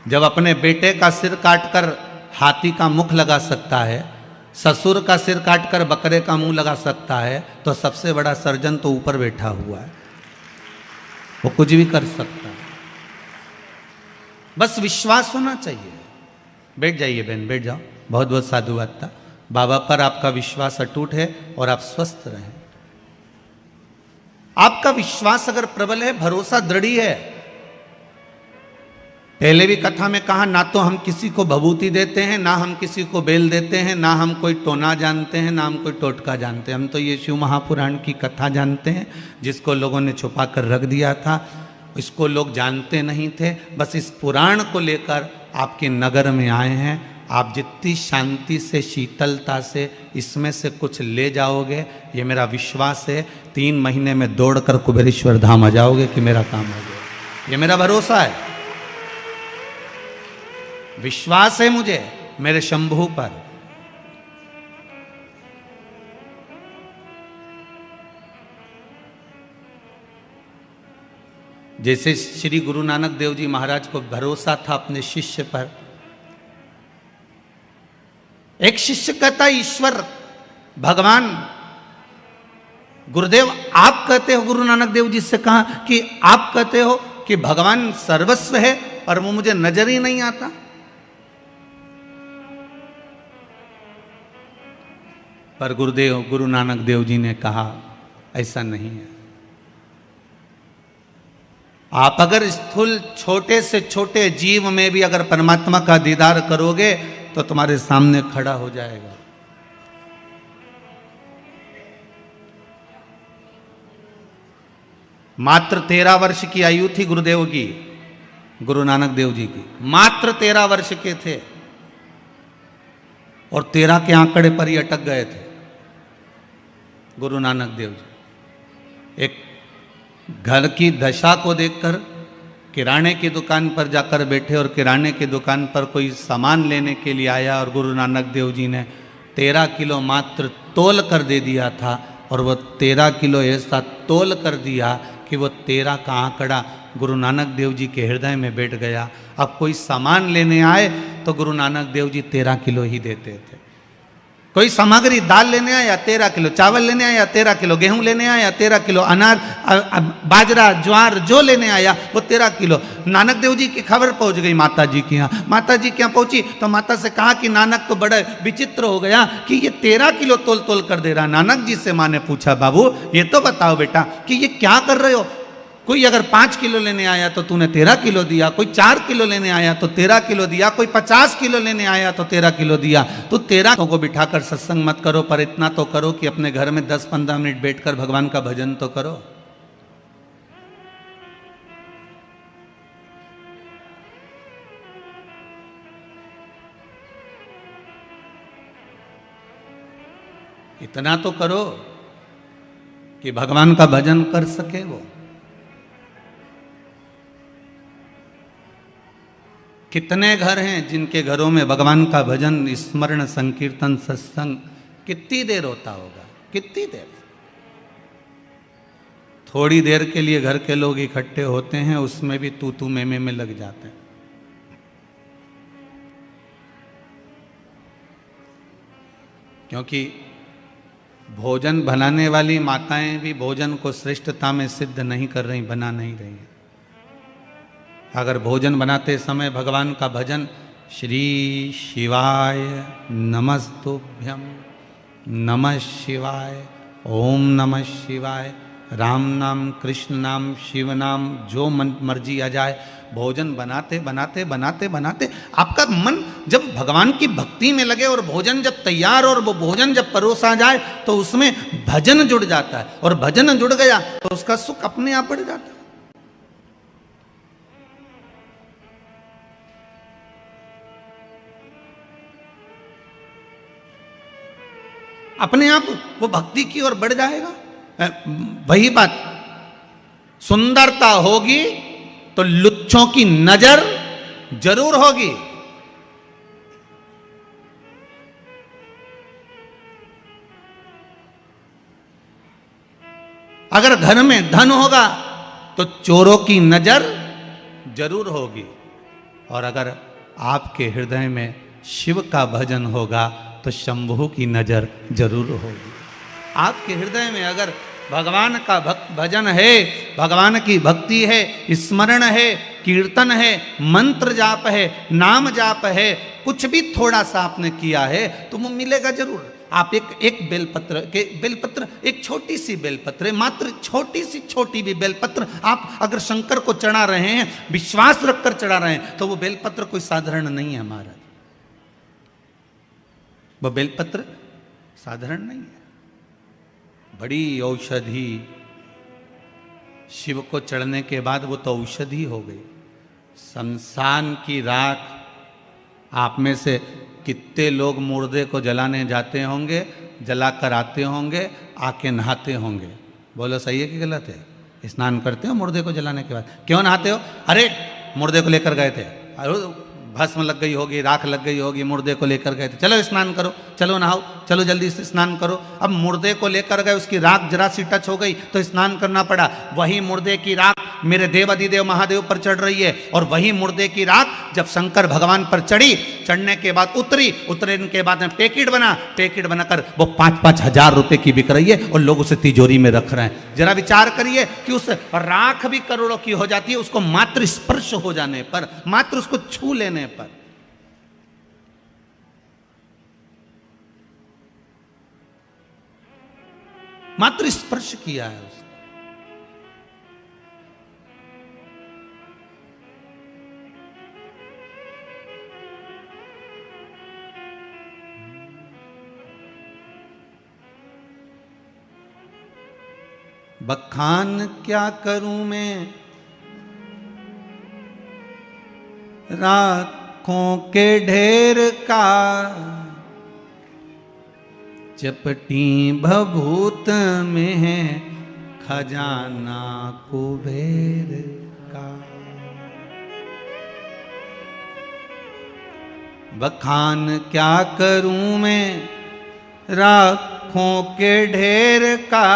जब अपने बेटे का सिर काटकर हाथी का मुख लगा सकता है, ससुर का सिर काटकर बकरे का मुंह लगा सकता है, तो सबसे बड़ा सर्जन तो ऊपर बैठा हुआ है, वो कुछ भी कर सकता है। बस विश्वास होना चाहिए। बैठ जाइए बहन, बैठ जाओ। बहुत बहुत साधुवाद था। बाबा पर आपका विश्वास अटूट है और आप स्वस्थ रहें। आपका विश्वास अगर प्रबल है, भरोसा दृढ़ है। पहले भी कथा में कहा, ना तो हम किसी को भभूति देते हैं, ना हम किसी को बेल देते हैं, ना हम कोई टोना जानते हैं, ना हम कोई टोटका जानते हैं। हम तो ये शिव महापुराण की कथा जानते हैं, जिसको लोगों ने छुपा कर रख दिया था। इसको लोग जानते नहीं थे। बस इस पुराण को लेकर आपके नगर में आए हैं। आप जितनी शांति से, शीतलता से इसमें से कुछ ले जाओगे, ये मेरा विश्वास है, 3 महीने में दौड़कर कुबेरेश्वर धाम आ जाओगे कि मेरा काम हो गया। ये मेरा भरोसा है, विश्वास है मुझे मेरे शंभू पर। जैसे श्री गुरु नानक देव जी महाराज को भरोसा था अपने शिष्य पर। एक शिष्य कहता ईश्वर भगवान गुरुदेव आप कहते हो, गुरु नानक देव जी से कहा कि आप कहते हो कि भगवान सर्वस्व है और वो मुझे नजर ही नहीं आता। पर गुरुदेव गुरु नानक देव जी ने कहा ऐसा नहीं है। आप अगर स्थूल छोटे से छोटे जीव में भी अगर परमात्मा का दीदार करोगे तो तुम्हारे सामने खड़ा हो जाएगा। मात्र 13 वर्ष की आयु थी गुरुदेव की, गुरु नानक देव जी की, मात्र 13 वर्ष के थे और 13 के आंकड़े पर ही अटक गए थे गुरु नानक देव जी। एक घर की दशा को देखकर किराने की दुकान पर जाकर बैठे और किराने की दुकान पर कोई सामान लेने के लिए आया और गुरु नानक देव जी ने 13 किलो मात्र तोल कर दे दिया था और वो 13 किलो ऐसा तोल कर दिया कि वो 13 का आंकड़ा गुरु नानक देव जी के हृदय में बैठ गया। अब कोई सामान लेने आए तो गुरु नानक देव जी 13 किलो ही देते थे। कोई सामग्री दाल लेने आया 13 किलो, चावल लेने आया 13 किलो, गेहूं लेने आया 13 किलो, अनार बाजरा ज्वार जो लेने आया वो 13 किलो। नानक देव जी की खबर पहुंच गई माता जी के यहाँ। माता जी के यहाँ पहुंची तो माता से कहा कि नानक तो बड़ा विचित्र हो गया कि ये 13 किलो तोल तोल कर दे रहा। नानक जी से माँ ने पूछा बाबू ये तो बताओ बेटा कि ये क्या कर रहे हो। कोई अगर 5 किलो लेने आया तो तूने 13 किलो दिया, कोई 4 किलो लेने आया तो 13 किलो दिया, कोई 50 किलो लेने आया तो 13 किलो दिया। तो 13 को बिठाकर सत्संग मत करो पर इतना तो करो कि अपने घर में 10-15 मिनट बैठकर भगवान का भजन तो करो। इतना तो करो कि भगवान का भजन कर सके वो। कितने घर हैं जिनके घरों में भगवान का भजन स्मरण संकीर्तन सत्संग कितनी देर होता होगा, कितनी देर। थोड़ी देर के लिए घर के लोग इकट्ठे होते हैं उसमें भी तू तू मैं में लग जाते हैं। क्योंकि भोजन बनाने वाली माताएं भी भोजन को श्रेष्ठता में सिद्ध नहीं कर रही, बना नहीं रही हैं। अगर भोजन बनाते समय भगवान का भजन श्री शिवाय नमस्तुभ्यम, नमः शिवाय, ओम नमः शिवाय, राम नाम कृष्ण नाम शिव नाम जो मन मर्जी आ जाए, भोजन बनाते बनाते बनाते बनाते आपका मन जब भगवान की भक्ति में लगे और भोजन जब तैयार और वो भोजन जब परोसा जाए तो उसमें भजन जुड़ जाता है और भजन जुड़ गया तो उसका सुख अपने आप बढ़ जाता है। अपने आप वो भक्ति की ओर बढ़ जाएगा। वही बात, सुंदरता होगी तो लुच्चों की नजर जरूर होगी। अगर घर में धन होगा तो चोरों की नजर जरूर होगी और अगर आपके हृदय में शिव का भजन होगा तो शंभु की नजर जरूर होगी। आपके हृदय में अगर भगवान का भजन है, भगवान की भक्ति है, स्मरण है, कीर्तन है, मंत्र जाप है, नाम जाप है, कुछ भी थोड़ा सा आपने किया है तो वो मिलेगा जरूर। आप एक बेलपत्र एक छोटी सी बेलपत्र, मात्र छोटी सी छोटी भी बेलपत्र आप अगर शंकर को चढ़ा रहे हैं, विश्वास रखकर चढ़ा रहे हैं तो वो बेलपत्र कोई साधारण नहीं है हमारा। वो बेलपत्र साधारण नहीं है, बड़ी औषधि। शिव को चढ़ने के बाद वो तो औषधि हो गई। शमशान की राख, आप में से कितने लोग मुर्दे को जलाने जाते होंगे, जलाकर आते होंगे, आके नहाते होंगे। बोलो सही है कि गलत है? स्नान करते हो मुर्दे को जलाने के बाद? क्यों नहाते हो? अरे मुर्दे को लेकर गए थे, अरे भस्म लग गई होगी, राख लग गई होगी, मुर्दे को लेकर गए थे, चलो स्नान करो, चलो नहाओ, चलो जल्दी से स्नान करो। अब मुर्दे को लेकर गए, उसकी राख जरा सी टच हो गई तो स्नान करना पड़ा। वही मुर्दे की राख मेरे देव अधिदेव महादेव पर चढ़ रही है, और वही मुर्दे की राख जब शंकर भगवान पर चढ़ी, चढ़ने के बाद उतरने के बाद में पैकेट बनाकर वो 5-5 हजार रुपए की बिक रही है, और लोग उसे तिजोरी में रख रहे हैं। जरा विचार करिए कि उस राख भी करोड़ों की हो जाती है उसको मात्र स्पर्श हो जाने पर, मात्र उसको छू लेने पर। मात्र स्पर्श किया है उसको। बखान क्या करूं मैं राखों के ढेर का, चपटी भभूत में है खजाना कुबेर का। बखान क्या करूं मैं राखों के ढेर का,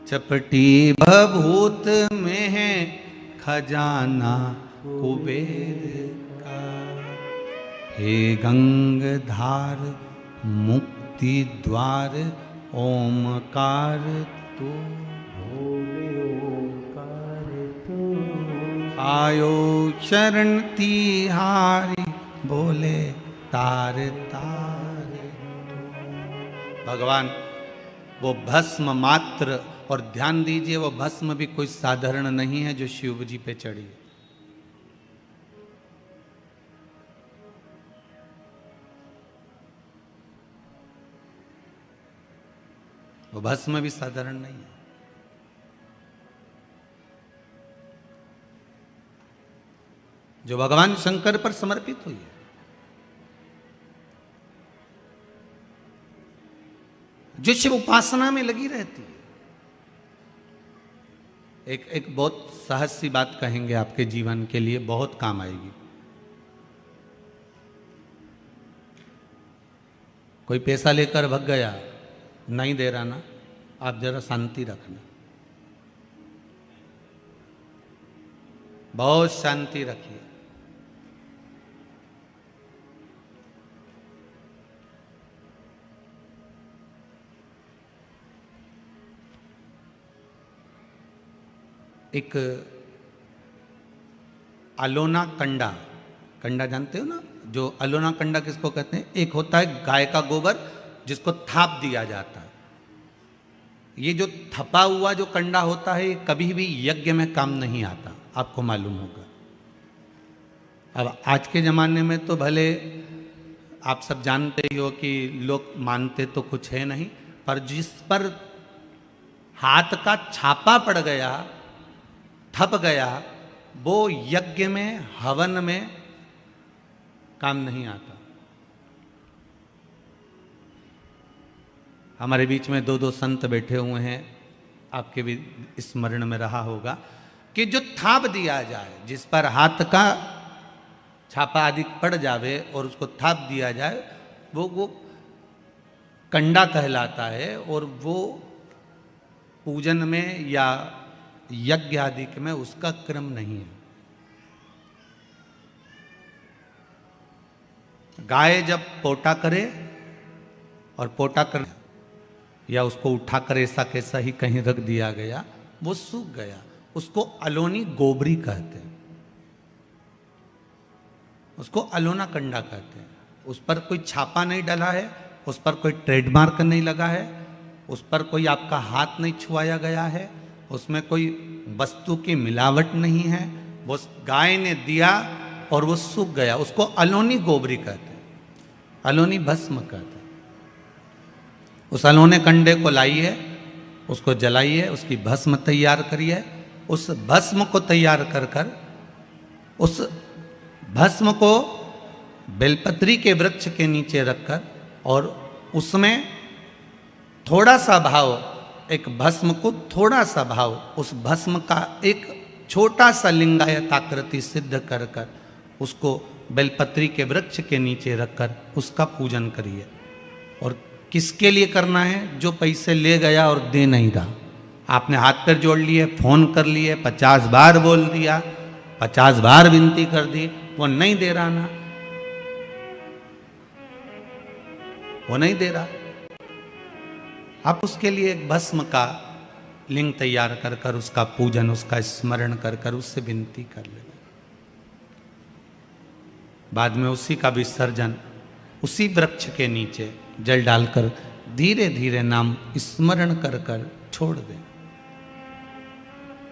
चपटी भभूत में है खजाना कुबेर का। हे गंगधार मुक्ति द्वार ओमकार तू, भोले ओमकार तू। आयो शरण तिहारी बोले तार तार तू। भगवान वो भस्म मात्र, और ध्यान दीजिए वो भस्म भी कोई साधारण नहीं है जो शिव जी पे चढ़ी है। वो भस्म भी साधारण नहीं है। जो भगवान शंकर पर समर्पित हुई है। जो शिव उपासना में लगी रहती है। एक बहुत सहज सी बात कहेंगे, आपके जीवन के लिए बहुत काम आएगी। कोई पैसा लेकर भग गया, नहीं दे रहा ना, आप जरा शांति रखना, बहुत शांति रखिए। एक अलोना कंडा जानते हो ना, जो अलोना कंडा किसको कहते हैं? एक होता है गाय का गोबर जिसको थाप दिया जाता है। ये जो थपा हुआ जो कंडा होता है ये कभी भी यज्ञ में काम नहीं आता, आपको मालूम होगा। अब आज के ज़माने में तो भले आप सब जानते ही हो कि लोग मानते तो कुछ है नहीं, पर जिस पर हाथ का छापा पड़ गया, थप गया, वो यज्ञ में हवन में काम नहीं आता। हमारे बीच में 2 संत बैठे हुए हैं, आपके भी स्मरण में रहा होगा कि जो थाप दिया जाए, जिस पर हाथ का छापा आदि पड़ जावे और उसको थाप दिया जाए, वो कंडा कहलाता है। और वो पूजन में या यज्ञ आदि में उसका क्रम नहीं है। गाय जब पोटा करे और पोटा कर या उसको उठाकर ऐसा कैसा ही कहीं रख दिया गया, वो सूख गया, उसको अलोनी गोबरी कहते हैं, उसको अलोना कंडा कहते हैं। उस पर कोई छापा नहीं डला है, उस पर कोई ट्रेडमार्क नहीं लगा है, उस पर कोई आपका हाथ नहीं छुआया गया है, उसमें कोई वस्तु की मिलावट नहीं है। वो गाय ने दिया और वो सूख गया, उसको अलोनी गोबरी कहते हैं, अलोनी भस्म कहते हैं। उस अलोने कंडे को लाइए, उसको जलाइए, उसकी भस्म तैयार करिए। उस भस्म को तैयार कर उस भस्म को बेलपत्री के वृक्ष के नीचे रखकर, और उसमें थोड़ा सा भाव, एक भस्म को थोड़ा सा भाव, उस भस्म का एक छोटा सा लिंगायत आकृति सिद्ध कर उसको बेलपत्री के वृक्ष के नीचे रखकर उसका पूजन करिए। और किसके लिए करना है? जो पैसे ले गया और दे नहीं रहा। आपने हाथ पैर जोड़ लिए, फोन कर लिए, 50 बार बोल दिया, 50 बार विनती कर दी, वो नहीं दे रहा ना, वो नहीं दे रहा। आप उसके लिए एक भस्म का लिंग तैयार कर कर उसका पूजन, उसका स्मरण कर कर उससे विनती कर ले। बाद में उसी का विसर्जन उसी वृक्ष के नीचे जल डालकर धीरे धीरे नाम स्मरण कर कर छोड़ दें।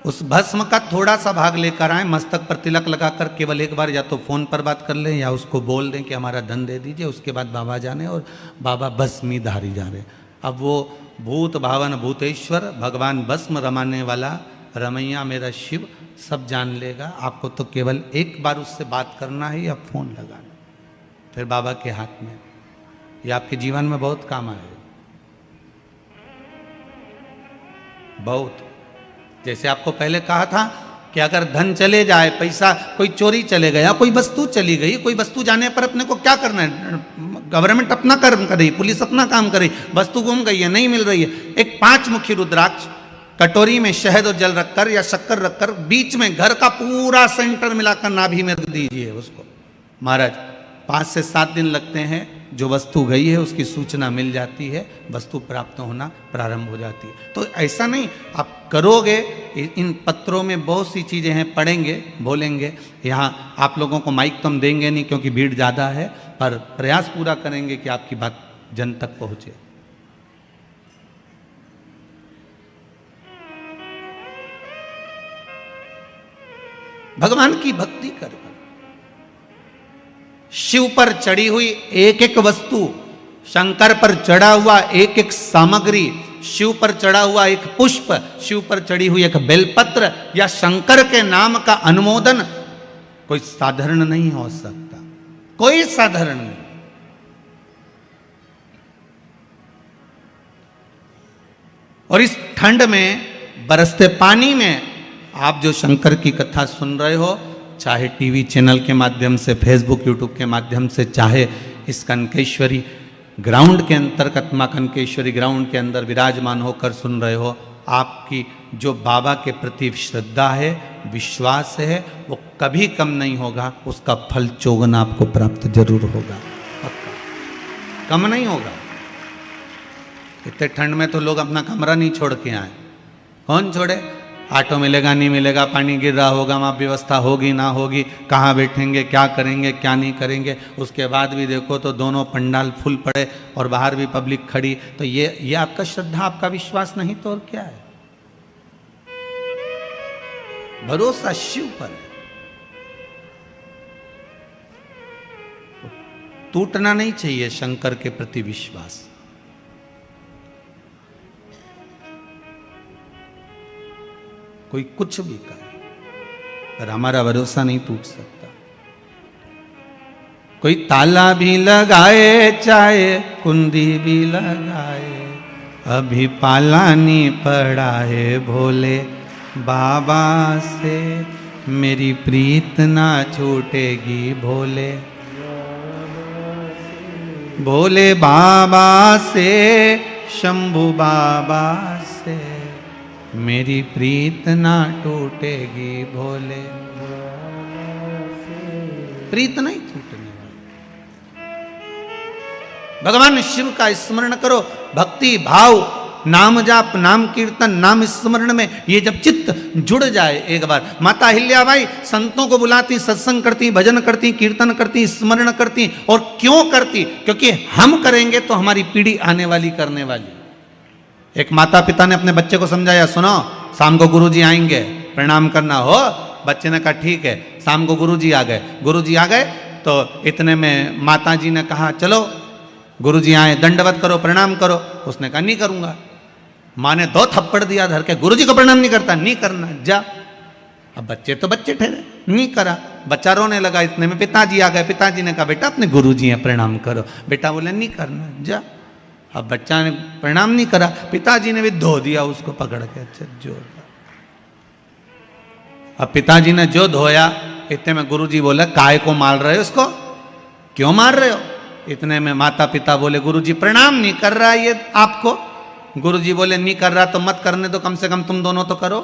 उस भस्म का थोड़ा सा भाग लेकर आए, मस्तक पर तिलक लगाकर केवल एक बार या तो फोन पर बात कर लें या उसको बोल दें कि हमारा धन दे दीजिए। उसके बाद बाबा जाने और बाबा भस्मी धारी जा रहे। अब वो भूत भावन भूतेश्वर भगवान भस्म रमाने वाला रमैया मेरा शिव सब जान लेगा। आपको तो केवल एक बार उससे बात करना है या फोन लगाना, फिर बाबा के हाथ में। ये आपके जीवन में बहुत काम आएगा, बहुत। जैसे आपको पहले कहा था कि अगर धन चले जाए, पैसा कोई चोरी चले गया, कोई वस्तु चली गई, कोई वस्तु जाने पर अपने को क्या करना है? गवर्नमेंट अपना कर्म कर रही, पुलिस अपना काम कर रही, वस्तु गुम गई है, नहीं मिल रही है, एक 5 मुखी रुद्राक्ष कटोरी में शहद और जल रखकर या शक्कर रखकर बीच में घर का पूरा सेंटर मिलाकर नाभि में रख दीजिए उसको। महाराज 5 से 7 दिन लगते हैं, जो वस्तु गई है उसकी सूचना मिल जाती है, वस्तु प्राप्त होना प्रारंभ हो जाती है। तो ऐसा नहीं आप करोगे। इन पत्रों में बहुत सी चीज़ें हैं, पढ़ेंगे, बोलेंगे। यहाँ आप लोगों को माइक तो हम देंगे नहीं क्योंकि भीड़ ज़्यादा है, पर प्रयास पूरा करेंगे कि आपकी बात जन तक पहुँचे। भगवान की भक्ति कर, शिव पर चढ़ी हुई एक एक वस्तु, शंकर पर चढ़ा हुआ एक एक सामग्री, शिव पर चढ़ा हुआ एक पुष्प, शिव पर चढ़ी हुई एक बेलपत्र या शंकर के नाम का अनुमोदन कोई साधारण नहीं हो सकता, कोई साधारण नहीं। और इस ठंड में बरसते पानी में आप जो शंकर की कथा सुन रहे हो, चाहे टीवी चैनल के माध्यम से, फेसबुक यूट्यूब के माध्यम से, चाहे इस कनकेश्वरी ग्राउंड के अंतर्गत मां कनकेश्वरी ग्राउंड के अंदर विराजमान होकर सुन रहे हो, आपकी जो बाबा के प्रति श्रद्धा है, विश्वास है, वो कभी कम नहीं होगा। उसका फल चौगुना आपको प्राप्त जरूर होगा, पक्का, कम नहीं होगा। इतने ठंड में तो लोग अपना कमरा नहीं छोड़ के आए। कौन छोड़े? ऑटो मिलेगा नहीं मिलेगा, पानी गिर रहा होगा, वहाँ व्यवस्था होगी ना होगी, कहाँ बैठेंगे, क्या करेंगे, क्या नहीं करेंगे। उसके बाद भी देखो तो दोनों पंडाल फुल पड़े और बाहर भी पब्लिक खड़ी। तो ये आपका श्रद्धा, आपका विश्वास नहीं तो और क्या है? भरोसा शिव पर है। टूटना नहीं चाहिए शंकर के प्रति विश्वास। कोई कुछ भी करे पर हमारा भरोसा नहीं टूट सकता। कोई ताला भी लगाए, चाहे कुंडी भी लगाए, अभी पाला नहीं पड़ा है भोले बाबा से, मेरी प्रीत ना छूटेगी भोले भोले बाबा से, शंभू बाबा से, मेरी प्रीत ना टूटेगी भोले। प्रीत नहीं टूटने वाली। भगवान शिव का स्मरण करो, भक्ति भाव, नाम जाप, नाम कीर्तन, नाम स्मरण में ये जब चित्त जुड़ जाए एक बार। माता अहिल्याबाई संतों को बुलाती, सत्संग करती, भजन करती, कीर्तन करती, स्मरण करती। और क्यों करती? क्योंकि हम करेंगे तो हमारी पीढ़ी आने वाली करने वाली। एक माता पिता ने अपने बच्चे को समझाया, सुनो शाम को गुरुजी आएंगे, प्रणाम करना हो। बच्चे ने कहा ठीक है। शाम को गुरुजी आ गए। गुरुजी आ गए तो इतने में माता जी ने कहा चलो गुरुजी आए, दंडवत करो, प्रणाम करो। उसने कहा नहीं करूंगा। माँ ने 2 थप्पड़ दिया धर के, गुरुजी को प्रणाम नहीं करता, नहीं करना, जा। अब बच्चे तो बच्चे ठहरे, नहीं करा। बच्चा रोने लगा। इतने में पिताजी आ गए। पिताजी ने कहा बेटा अपने गुरुजी हैं, प्रणाम करो। बेटा बोले नहीं करना, जा। अब बच्चा ने प्रणाम नहीं करा, पिताजी ने भी धो दिया उसको पकड़ के। अच्छा जो अब पिताजी ने जो धोया, इतने में गुरुजी बोले काय को मार रहे हो इसको, क्यों मार रहे हो? इतने में माता पिता बोले गुरुजी प्रणाम नहीं कर रहा ये आपको। गुरुजी बोले नहीं कर रहा तो मत करने दो, कम से कम तुम दोनों तो करो।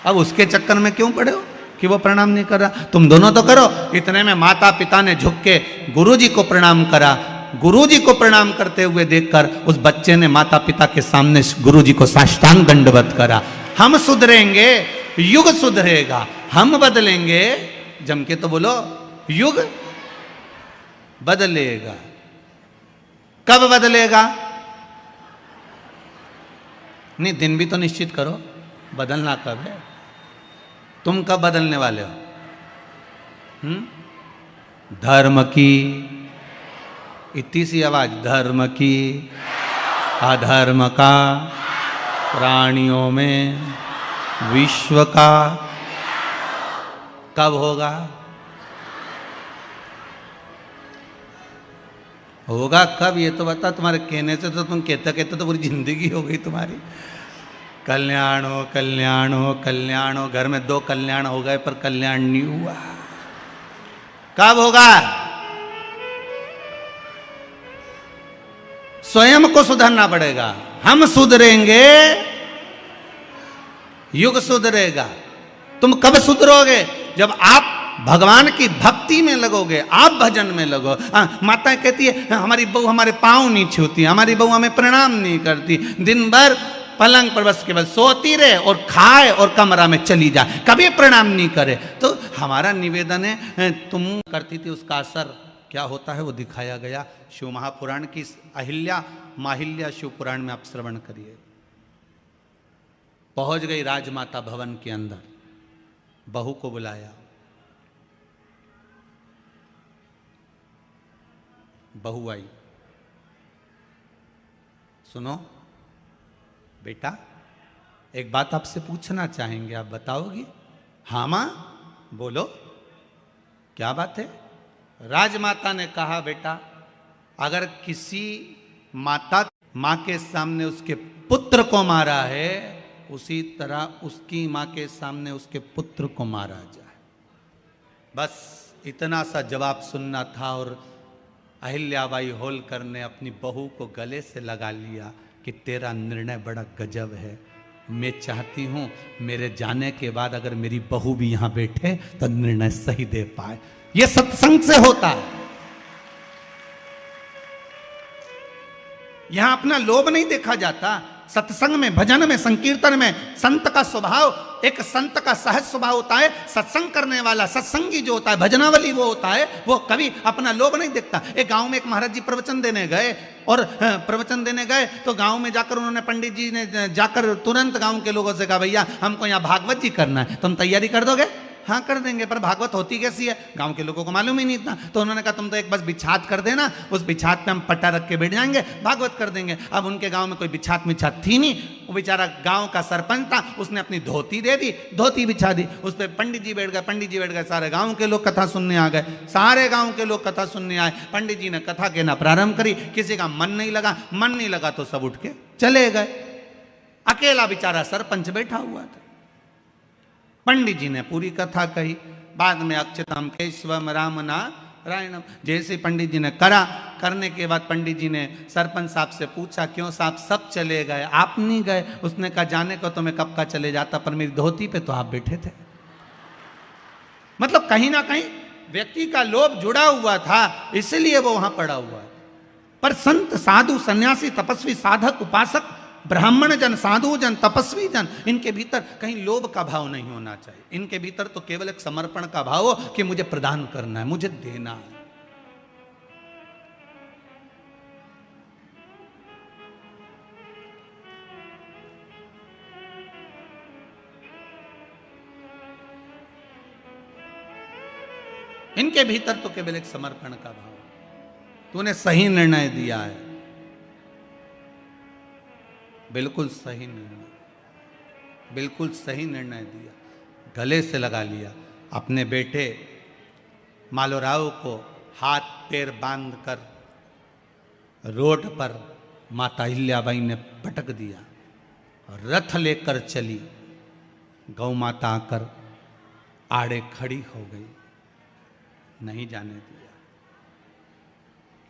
अब उसके चक्कर में क्यों पड़े हो कि वो प्रणाम नहीं कर रहा, तुम दोनों तो करो। इतने में माता पिता ने झुक के गुरुजी को प्रणाम करा। गुरुजी को प्रणाम करते हुए देखकर उस बच्चे ने माता पिता के सामने गुरुजी को साष्टांग दंडवत करा। हम सुधरेंगे, युग सुधरेगा, हम बदलेंगे, जम के तो बोलो, युग बदलेगा। कब बदलेगा? नहीं, दिन भी तो निश्चित करो, बदलना कब है? तुम कब बदलने वाले हो? धर्म की, इतनी सी आवाज, धर्म की, अधर्म का, प्राणियों में, विश्व का। कब होगा? होगा कब ये तो बता। तुम्हारे कहने से तो तुम कहते कहते तो पूरी जिंदगी हो गई तुम्हारी। कल्याण हो, कल्याण हो, कल्याण हो। घर में 2 कल्याण हो गए पर कल्याण नहीं हुआ। कब होगा? स्वयं को सुधरना पड़ेगा। हम सुधरेंगे, युग सुधरेगा। तुम कब सुधरोगे? जब आप भगवान की भक्ति में लगोगे, आप भजन में लगो। माता कहती है हमारी बहू हमारे पांव नहीं छूती, हमारी बहू हमें प्रणाम नहीं करती, दिन भर पलंग पर बस केवल सोती रहे और खाए और कमरा में चली जाए, कभी प्रणाम नहीं करे। तो हमारा निवेदन है, तुम करती थी उसका असर क्या होता है वो दिखाया गया शिव महापुराण की अहिल्या माहिल्या शिव पुराण में आप श्रवण करिए। पहुंच गई राजमाता भवन के अंदर, बहू को बुलाया, बहू आई। सुनो बेटा, एक बात आपसे पूछना चाहेंगे, आप बताओगी? हाँ मां, बोलो क्या बात है? राजमाता ने कहा बेटा, अगर किसी माँ के सामने उसके पुत्र को मारा है, उसी तरह उसकी माँ के सामने उसके पुत्र को मारा जाए। बस इतना सा जवाब सुनना था और अहिल्याबाई होलकर ने अपनी बहू को गले से लगा लिया कि तेरा निर्णय बड़ा गजब है। मैं चाहती हूं मेरे जाने के बाद अगर मेरी बहू भी यहां बैठे तो निर्णय सही दे पाए। यह सत्संग से होता है। यहां अपना लोभ नहीं देखा जाता। सत्संग में, भजन में, संकीर्तन में संत का स्वभाव, एक संत का सहज स्वभाव होता है। सत्संग करने वाला सत्संगी जो होता है, भजनावली वो होता है, वो कभी अपना लोभ नहीं देखता। एक गांव में एक महाराज जी प्रवचन देने गए और प्रवचन देने गए तो गांव में जाकर उन्होंने, पंडित जी ने जाकर तुरंत गांव के लोगों से कहा, भैया हमको यहाँ भागवत जी करना है, तुम तैयारी कर दोगे? हाँ कर देंगे, पर भागवत होती कैसी है? गांव के लोगों को मालूम ही नहीं इतना। तो उन्होंने कहा तुम तो एक बस बिछात कर देना, उस बिछात पे हम पट्टा रख के बैठ जाएंगे, भागवत कर देंगे। अब उनके गांव में कोई बिछात मिछात थी नहीं। वो बेचारा गांव का सरपंच था, उसने अपनी धोती दे दी, धोती बिछा दी, उस पर पंडित जी बैठ गए, पंडित जी बैठ गए, सारे गाँव के लोग कथा सुनने आ गए, सारे गाँव के लोग कथा सुनने आए। पंडित जी ने कथा कहना प्रारंभ करी, किसी का मन नहीं लगा तो सब उठ के चले गए। अकेला बेचारा सरपंच बैठा हुआ था। पंडित जी ने पूरी कथा कही, बाद में अक्षतम केशवम राम नारायणम जैसे पंडित जी ने करने के बाद पंडित जी ने सरपंच साहब से पूछा, क्यों साहब सब चले गए, आप नहीं गए? उसने कहा जाने को तो मैं कब का चले जाता, पर मेरी धोती पे तो आप बैठे थे। मतलब कहीं ना कहीं व्यक्ति का लोभ जुड़ा हुआ था, इसलिए वो वहां पड़ा हुआ है। पर संत, साधु, सन्यासी, तपस्वी, साधक, उपासक, ब्राह्मण जन, साधु जन, तपस्वी जन, इनके भीतर कहीं लोभ का भाव नहीं होना चाहिए। इनके भीतर तो केवल एक समर्पण का भाव हो कि मुझे प्रदान करना है, मुझे देना है। इनके भीतर तो केवल एक समर्पण का भाव। तूने सही निर्णय दिया है, बिल्कुल सही निर्णय, बिल्कुल सही निर्णय दिया। गले से लगा लिया। अपने बेटे मालोराव को हाथ पैर बांधकर रोड पर माता अहिल्याबाई ने पटक दिया। रथ लेकर चली। गौ माता आकर आड़े खड़ी हो गई, नहीं जाने दिया।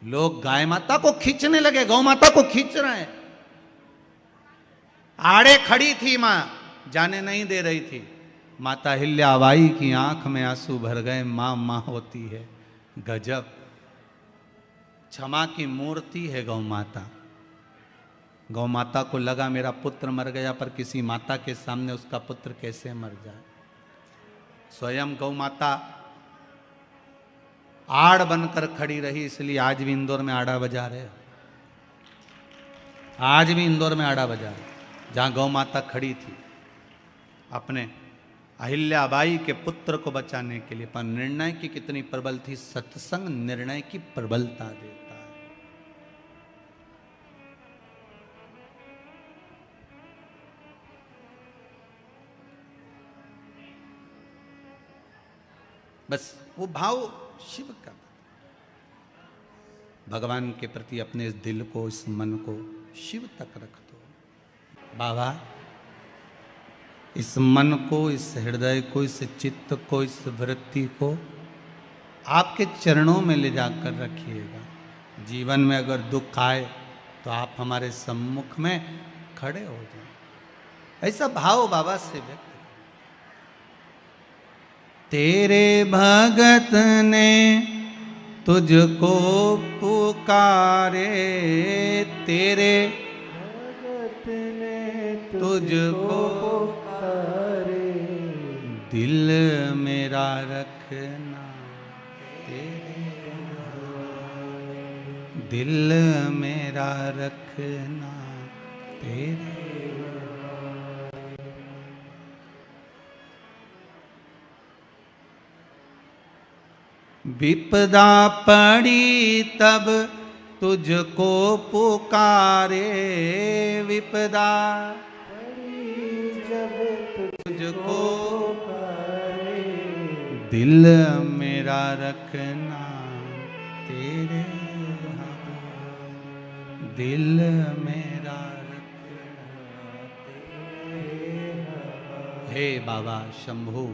लोग गाय माता को खींचने लगे, गौ माता को खींच रहे हैं। आड़े खड़ी थी मां, जाने नहीं दे रही थी। माता हिल्याबाई की आंख में आंसू भर गए। मां मां होती है, गजब। क्षमा की मूर्ति है गौ माता। गौ माता को लगा मेरा पुत्र मर गया, पर किसी माता के सामने उसका पुत्र कैसे मर जाए। स्वयं गौ माता आड़ बनकर खड़ी रही, इसलिए आज भी इंदौर में आड़ा बजा रहे। आज भी इंदौर में आड़ा बजा रहे, जहां गौ माता खड़ी थी अपने अहिल्याबाई के पुत्र को बचाने के लिए। पर निर्णय की कितनी प्रबल थी। सत्संग निर्णय की प्रबलता देता है। बस वो भाव शिव का, भगवान के प्रति अपने इस दिल को, इस मन को शिव तक रख दो। बाबा इस मन को, इस हृदय को, इस चित्त को, इस वृत्ति को आपके चरणों में ले जाकर रखिएगा। जीवन में अगर दुख आए तो आप हमारे सम्मुख में खड़े हो जाए, ऐसा भाव बाबा से व्यक्त। तेरे भगत ने तुझको पुकारे, तेरे भगत ने तुझको पुकारे, दिल मेरा रखना तेरे, दिल मेरा रखना तेरे। विपदा पड़ी तब तुझको पुकारे, विपदा पड़ी जब तुझको पुकारे, दिल मेरा रखना तेरे, दिल मेरा रखना तेरे। हे बाबा शंभु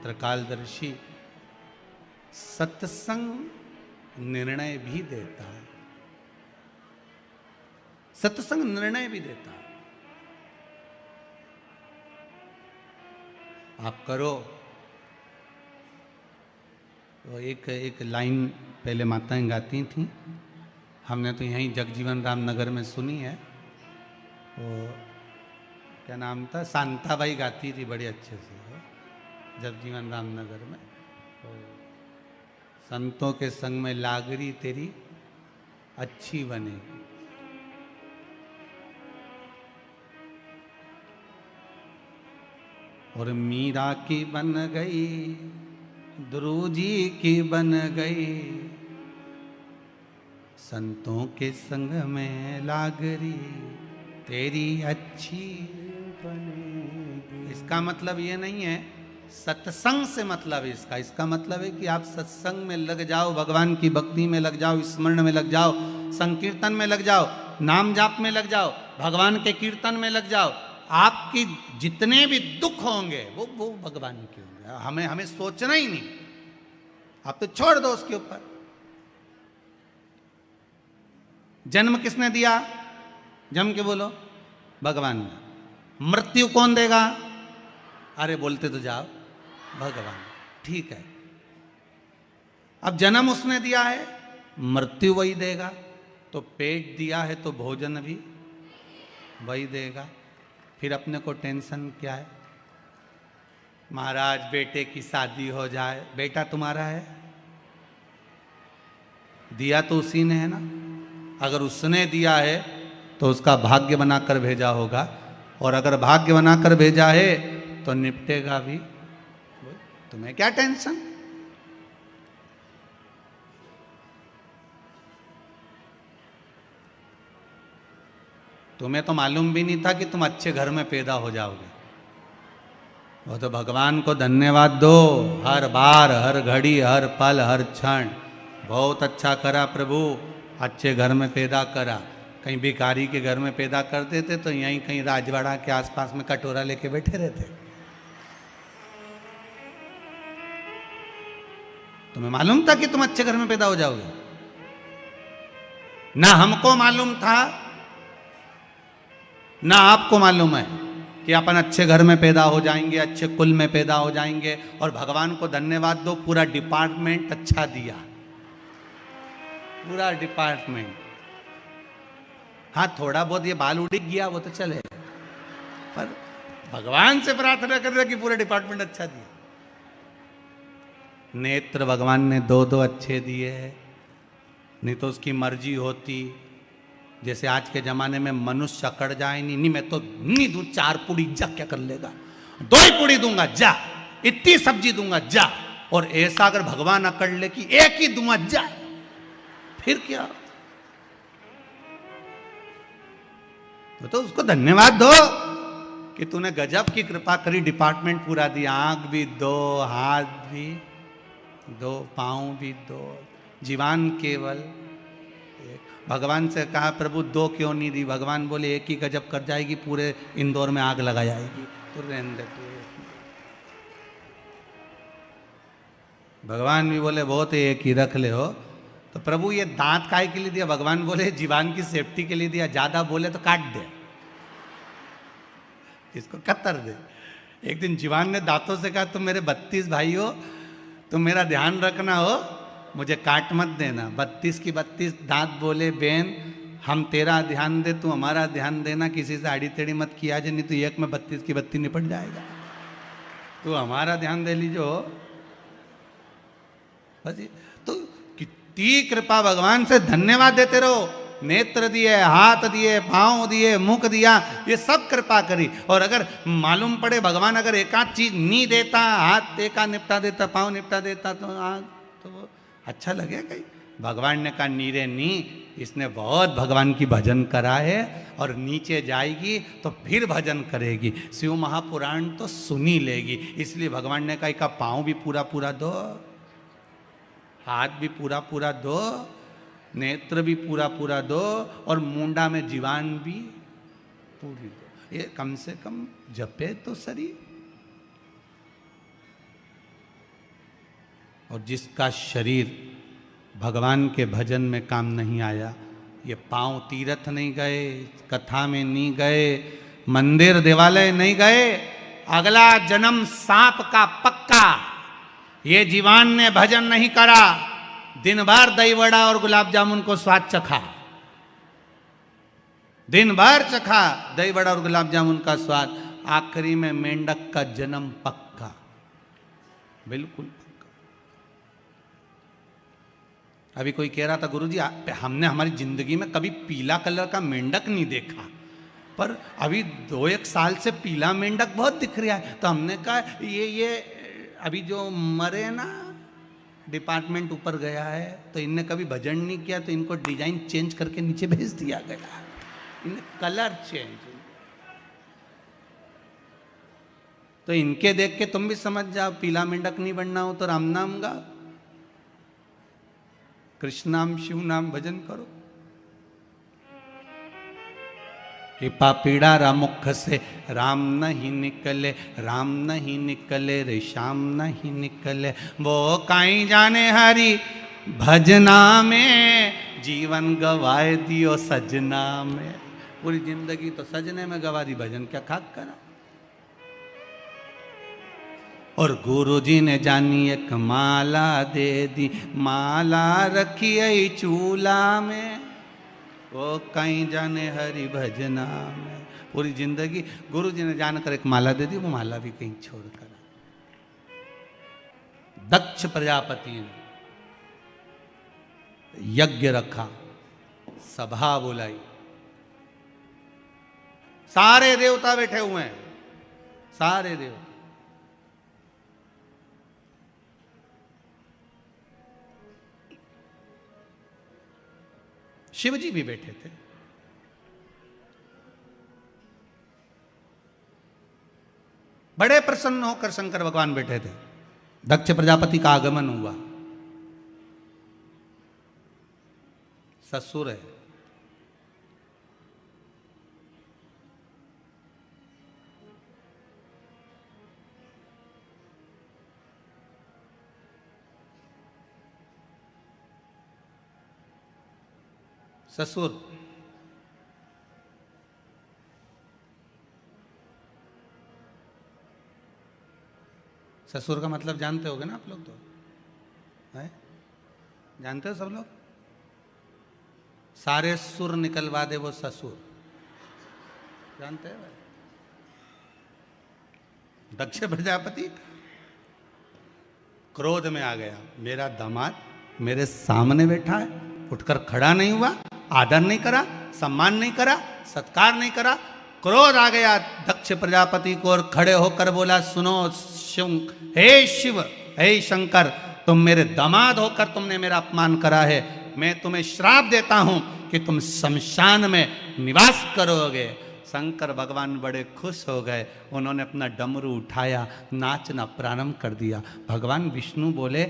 त्रिकालदर्शी, सत्संग निर्णय भी देता है, सत्संग निर्णय भी देता है। आप करो। तो एक लाइन पहले माताएं गाती थी, हमने तो यहीं जगजीवन राम नगर में सुनी है। वो क्या नाम था, शांताबाई गाती थी बड़े अच्छे से जगजीवन राम नगर में। तो संतों के संग में लागरी तेरी अच्छी बनेगी। और मीरा की बन गई, ध्रुव जी की बन गई, संतों के संग में लागरी तेरी अच्छी बनेगी। इसका मतलब ये नहीं है, सत्संग से मतलब है इसका मतलब है कि आप सत्संग में लग जाओ, भगवान की भक्ति में लग जाओ, स्मरण में लग जाओ, संकीर्तन में लग जाओ, नाम जाप में लग जाओ, भगवान के कीर्तन में लग जाओ। आपकी जितने भी दुख होंगे वो भगवान के होंगे। हमें सोचना ही नहीं, आप तो छोड़ दो उसके ऊपर। जन्म किसने दिया? जम के बोलो, भगवान ने। मृत्यु कौन देगा? अरे बोलते तो जाओ, भगवान। ठीक है, अब जन्म उसने दिया है, मृत्यु वही देगा। तो पेट दिया है तो भोजन भी वही देगा। फिर अपने को टेंशन क्या है? महाराज बेटे की शादी हो जाए, बेटा तुम्हारा है, दिया तो उसी ने है ना। अगर उसने दिया है तो उसका भाग्य बनाकर भेजा होगा, और अगर भाग्य बनाकर भेजा है तो निपटेगा भी। तुम्हें क्या टेंशन? तुम्हें तो मालूम भी नहीं था कि तुम अच्छे घर में पैदा हो जाओगे। वो तो भगवान को धन्यवाद दो, हर बार, हर घड़ी, हर पल, हर क्षण। बहुत अच्छा करा प्रभु, अच्छे घर में पैदा करा। कहीं भिखारी के घर में पैदा कर देते तो यहीं कहीं राजवाड़ा के आसपास में कटोरा लेके बैठे रहते। तुम्हें मालूम था कि तुम अच्छे घर में पैदा हो जाओगे? ना हमको मालूम था, ना आपको मालूम है कि अपन अच्छे घर में पैदा हो जाएंगे, अच्छे कुल में पैदा हो जाएंगे। और भगवान को धन्यवाद दो, पूरा डिपार्टमेंट अच्छा दिया, पूरा डिपार्टमेंट। हाँ, थोड़ा बहुत ये बाल उड़ गया वो तो चले, पर भगवान से प्रार्थना कर रहे कि पूरा डिपार्टमेंट अच्छा दिया। नेत्र भगवान ने दो दो अच्छे दिए, नहीं तो उसकी मर्जी होती। जैसे आज के जमाने में मनुष्य अकड़ जाए, नहीं मैं तो नहीं दूं 4 पूड़ी, जा क्या कर लेगा, 2 ही पूड़ी दूंगा जा, इतनी सब्जी दूंगा जा। और ऐसा अगर भगवान अकड़ ले कि 1 ही दूंगा जा, फिर क्या? तो उसको धन्यवाद दो कि तूने गजब की कृपा करी, डिपार्टमेंट पूरा दिया, आंख भी 2, हाथ भी 2, पांव भी 2, जीवान केवल 1। भगवान से कहा प्रभु 2 क्यों नहीं दी? भगवान बोले 1 ही गजब कर जाएगी, पूरे इंदौर में आग लगा जाएगी, तो रहने दे तू। भगवान भी बोले बहुत है, 1 ही रख ले हो। तो प्रभु ये दांत काय के लिए दिया? भगवान बोले जीवान की सेफ्टी के लिए दिया, ज्यादा बोले तो काट दे, इसको कतर दे। एक दिन जीवान ने दांतों से कहा तुम मेरे 32 भाई हो, तुम मेरा ध्यान रखना हो, मुझे काट मत देना। 32 की 32 दांत बोले बेन हम तेरा ध्यान दे, तू हमारा ध्यान देना, किसी से आड़ी टेढ़ी मत किया जाए, नहीं तो एक में 32 की 32 निपट जाएगा, तू हमारा ध्यान दे लीजो। बस तो कितनी कृपा, भगवान से धन्यवाद देते रहो। नेत्र दिए, हाथ दिए, पांव दिए, मुख दिया, ये सब कृपा करी। और अगर मालूम पड़े भगवान अगर एकाध चीज नहीं देता, हाथ एका निपटा देता, पांव निपटा देता, तो अच्छा लगे कहीं? भगवान ने कहा नीरे नी, इसने बहुत भगवान की भजन करा है और नीचे जाएगी तो फिर भजन करेगी, शिव महापुराण तो सुनी लेगी। इसलिए भगवान ने कहा पांव भी पूरा पूरा दो, हाथ भी पूरा पूरा दो, नेत्र भी पूरा पूरा दो, और मुंडा में जीवान भी पूरी दो। ये कम से कम जपे तो सरी। और जिसका शरीर भगवान के भजन में काम नहीं आया, ये पांव तीर्थ नहीं गए, कथा में नहीं गए, मंदिर देवालय नहीं गए, अगला जन्म सांप का पक्का। ये जीवान ने भजन नहीं करा, दिन भर दही वड़ा और गुलाब जामुन को स्वाद चखा, दिन भर चखा दही वड़ा और गुलाब जामुन का स्वाद, आखिरी में मेंढक का जन्म पक्का, बिल्कुल पक्का। अभी कोई कह रहा था गुरुजी हमने हमारी जिंदगी में कभी पीला कलर का मेंढक नहीं देखा, पर अभी 2-1 साल से पीला मेंढक बहुत दिख रहा है। तो हमने कहा ये अभी जो मरे ना, डिपार्टमेंट ऊपर गया है, तो इनने कभी भजन नहीं किया, तो इनको डिजाइन चेंज करके नीचे भेज दिया गया, इन्हें कलर चेंज। तो इनके देख के तुम भी समझ जाओ, पीला मेंढक नहीं बनना हो तो राम नाम गाओ, कृष्ण नाम शिव नाम भजन करो। कि पापीड़ा रामुख से राम नहीं निकले, राम नहीं निकले रे श्याम नहीं निकले, वो काई जाने हरि भजना में, जीवन गवाए दियो सजना में। पूरी जिंदगी तो सजने में गवा दी, भजन क्या खाक करा। और गुरु जी ने जानी एक माला दे दी, माला रखी आई चूल्हा में, वो कहीं जाने हरि भजना में। पूरी जिंदगी गुरु जी ने जानकर एक माला दे दी, वो माला भी कहीं छोड़ कर। दक्ष प्रजापति ने यज्ञ रखा, सभा बुलाई, सारे देवता बैठे हुए हैं, सारे देवता। शिव जी भी बैठे थे, बड़े प्रसन्न होकर शंकर भगवान बैठे थे। दक्ष प्रजापति का आगमन हुआ, ससुर है, ससुर। ससुर का मतलब जानते होगे ना आप लोग, तो है? जानते हो सब लोग? सारे सुर निकलवा दे वो ससुर, जानते हैं? दक्ष प्रजापति क्रोध में आ गया, मेरा दामाद मेरे सामने बैठा है, उठकर खड़ा नहीं हुआ, आदर नहीं करा, सम्मान नहीं करा, सत्कार नहीं करा। क्रोध आ गया दक्ष प्रजापति को और खड़े होकर बोला, सुनो हे शिव, हे शंकर, तुम मेरे दामाद होकर तुमने मेरा अपमान करा है, मैं तुम्हें श्राप देता हूं कि तुम शमशान में निवास करोगे। शंकर भगवान बड़े खुश हो गए, उन्होंने अपना डमरू उठाया, नाचना प्रारंभ कर दिया। भगवान विष्णु बोले,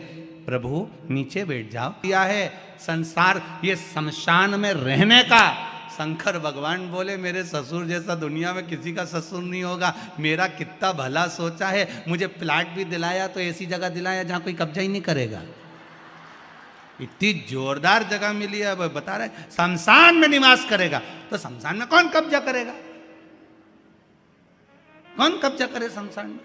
प्रभु नीचे बैठ जाओ, दिया है संसार ये शमशान में रहने का। शंकर भगवान बोले, मेरे ससुर जैसा दुनिया में किसी का ससुर नहीं होगा, मेरा कितना भला सोचा है, मुझे प्लाट भी दिलाया तो ऐसी जगह दिलाया जहां कोई कब्जा ही नहीं करेगा। इतनी जोरदार जगह मिली है, बता रहे शमशान में निवास करेगा, तो शमशान में कौन कब्जा करेगा? कौन कब्जा करे शमशान में?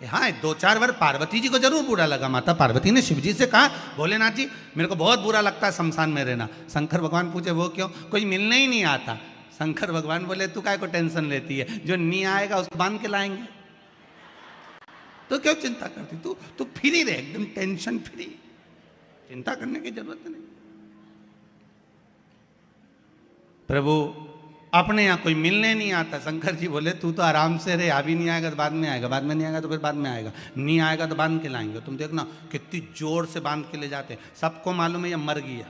हाँ, 2-4 बार पार्वती जी को जरूर बुरा लगा। माता पार्वती ने शिव जी से कहा, भोलेनाथ जी मेरे को बहुत बुरा लगता है शमशान में रहना। शंकर भगवान पूछे, वो क्यों? कोई मिलने ही नहीं आता। शंकर भगवान बोले, तू काय को टेंशन लेती है, जो नहीं आएगा उसको बांध के लाएंगे, तो क्यों चिंता करती? तू फ्री रहे, एकदम टेंशन फ्री, चिंता करने की जरूरत नहीं। प्रभु अपने यहाँ कोई मिलने नहीं आता। शंकर जी बोले, तू तो आराम से रहे, अभी नहीं आएगा तो बाद में आएगा, बाद में नहीं आएगा तो फिर बाद में आएगा, नहीं आएगा तो बांध के लाएंगे। तुम देखना कितनी जोर से बांध के ले जाते हैं। सबको मालूम है ये मर गया,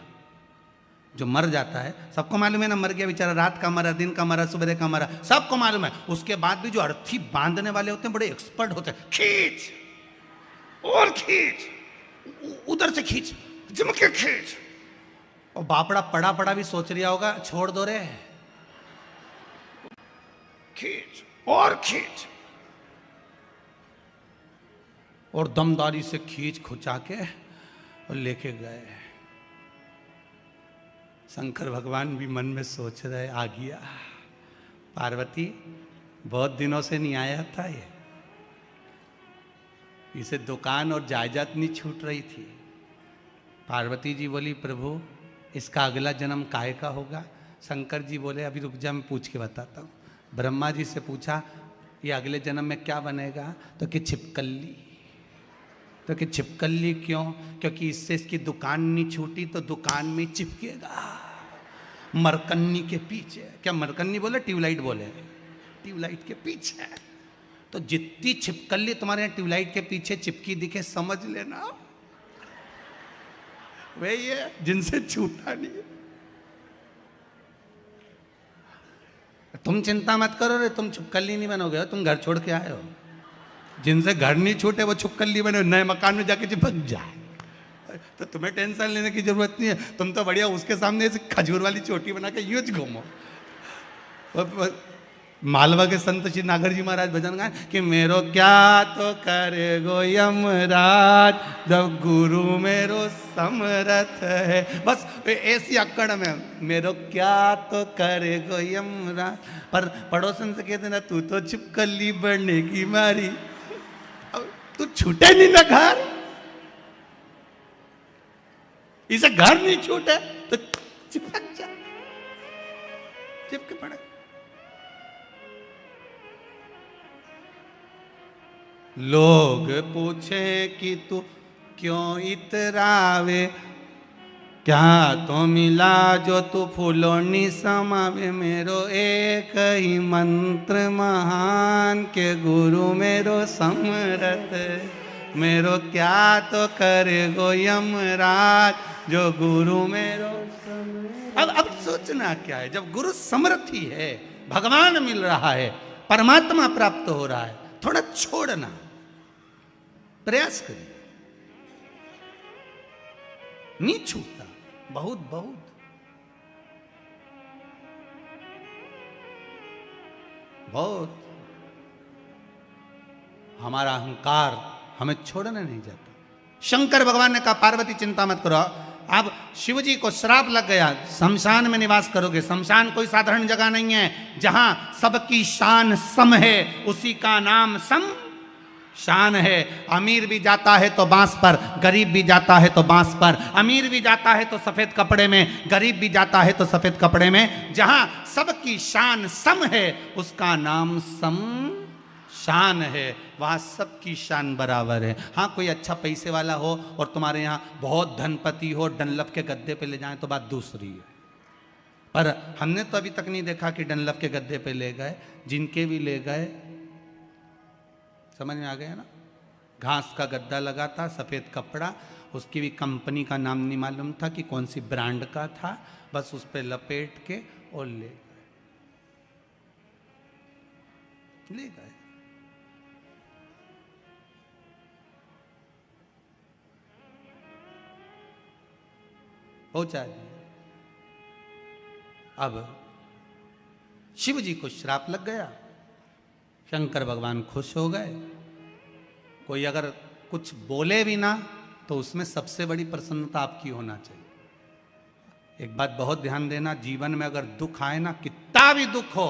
जो मर जाता है सबको मालूम है ना, मर गया बेचारा, रात का मरा, दिन का मरा, सुबह का मरा, सबको मालूम है। उसके बाद भी जो अर्थी बांधने वाले होते हैं बड़े एक्सपर्ट होते हैं, खींच और खींच, उधर से खींच, जमके खींच। और बापड़ा पड़ा पड़ा भी सोच रहा होगा, छोड़ दो रे, खींच और खींच, और दमदारी से खींच खुचा के और लेके गए। शंकर भगवान भी मन में सोच रहे, आ गया पार्वती, बहुत दिनों से नहीं आया था ये, इसे दुकान और जायदाद नहीं छूट रही थी। पार्वती जी बोली, प्रभु इसका अगला जन्म काहे का होगा? शंकर जी बोले, अभी रुक जा, मैं पूछ के बताता हूँ। ब्रह्मा जी से पूछा, ये अगले जन्म में क्या बनेगा? तो कि छिपकली। तो कि छिपकली क्यों? क्योंकि इससे इसकी दुकान नहीं छूटी तो दुकान में चिपकेगा मरकन्नी के पीछे। क्या मरकन्नी बोले? ट्यूबलाइट बोले, ट्यूबलाइट के पीछे। तो जितनी छिपकली तुम्हारे यहाँ ट्यूबलाइट के पीछे चिपकी दिखे, समझ लेना वही है जिनसे छूटा नहीं है। तुम चिंता मत करो रे, तुम छिपकली नहीं बनोगे, तुम घर छोड़ के आए हो। जिनसे घर नहीं छूटे वो छिपकली बने, नए मकान में जाके चिपक जाए, तो तुम्हें टेंशन लेने की जरूरत नहीं है। तुम तो बढ़िया उसके सामने ऐसे खजूर वाली चोटी बना के यूज घूमो। मालवा के संत श्री नागर जी महाराज भजन गाए कि मेरो क्या तो करे गो यमराज, जब गुरु मेरो समरथ है। बस ऐसी अक्कड़ में, मेरो क्या तो करे गो यमराज। पर पड़ोसन से कहते ना, तू तो छिपकली बनने की मारी, अब तू छूटे नहीं ना घर, इसे घर नहीं छूटे तो चिपक जा, चिपके पड़े। लोग पूछे कि तू क्यों इतरावे, क्या तो मिला जो तू फूलों समावे। मेरो एक ही मंत्र महान के गुरु मेरो समरथ, मेरो क्या तो करे गो यमराज, जो गुरु मेरो समरथ। अब सोचना क्या है, जब गुरु समर्थी है, भगवान मिल रहा है, परमात्मा प्राप्त हो रहा है, थोड़ा छोड़ना प्रयास करिए, नहीं छूटता। बहुत बहुत बहुत हमारा अहंकार हमें छोड़ने नहीं जाता। शंकर भगवान ने कहा, पार्वती चिंता मत करो, अब शिव जी को श्राप लग गया, शमशान में निवास करोगे। शमशान कोई साधारण जगह नहीं है, जहां सबकी शान सम है, उसी का नाम सम शान है। अमीर भी जाता है तो बांस पर, गरीब भी जाता है तो बांस पर। अमीर भी जाता है तो सफेद कपड़े में, गरीब भी जाता है तो सफेद कपड़े में। जहां सबकी शान सम है, उसका नाम सम शान है, वहां सबकी शान बराबर है। हाँ, कोई अच्छा पैसे वाला हो और तुम्हारे यहाँ बहुत धनपति हो, डनलप के गद्दे पे ले जाए तो बात दूसरी है। पर हमने तो अभी तक नहीं देखा कि डनलप के गद्दे पे ले गए। जिनके भी ले गए, समझ में आ गया ना, घास का गद्दा लगा था, सफेद कपड़ा, उसकी भी कंपनी का नाम नहीं मालूम था कि कौन सी ब्रांड का था, बस उस पर लपेट के और ले गए। पहुंचा दिया। अब शिव जी को श्राप लग गया, शंकर भगवान खुश हो गए। कोई अगर कुछ बोले भी ना तो उसमें सबसे बड़ी प्रसन्नता आपकी होना चाहिए। एक बात बहुत ध्यान देना, जीवन में अगर दुख आए ना, कितना भी दुख हो,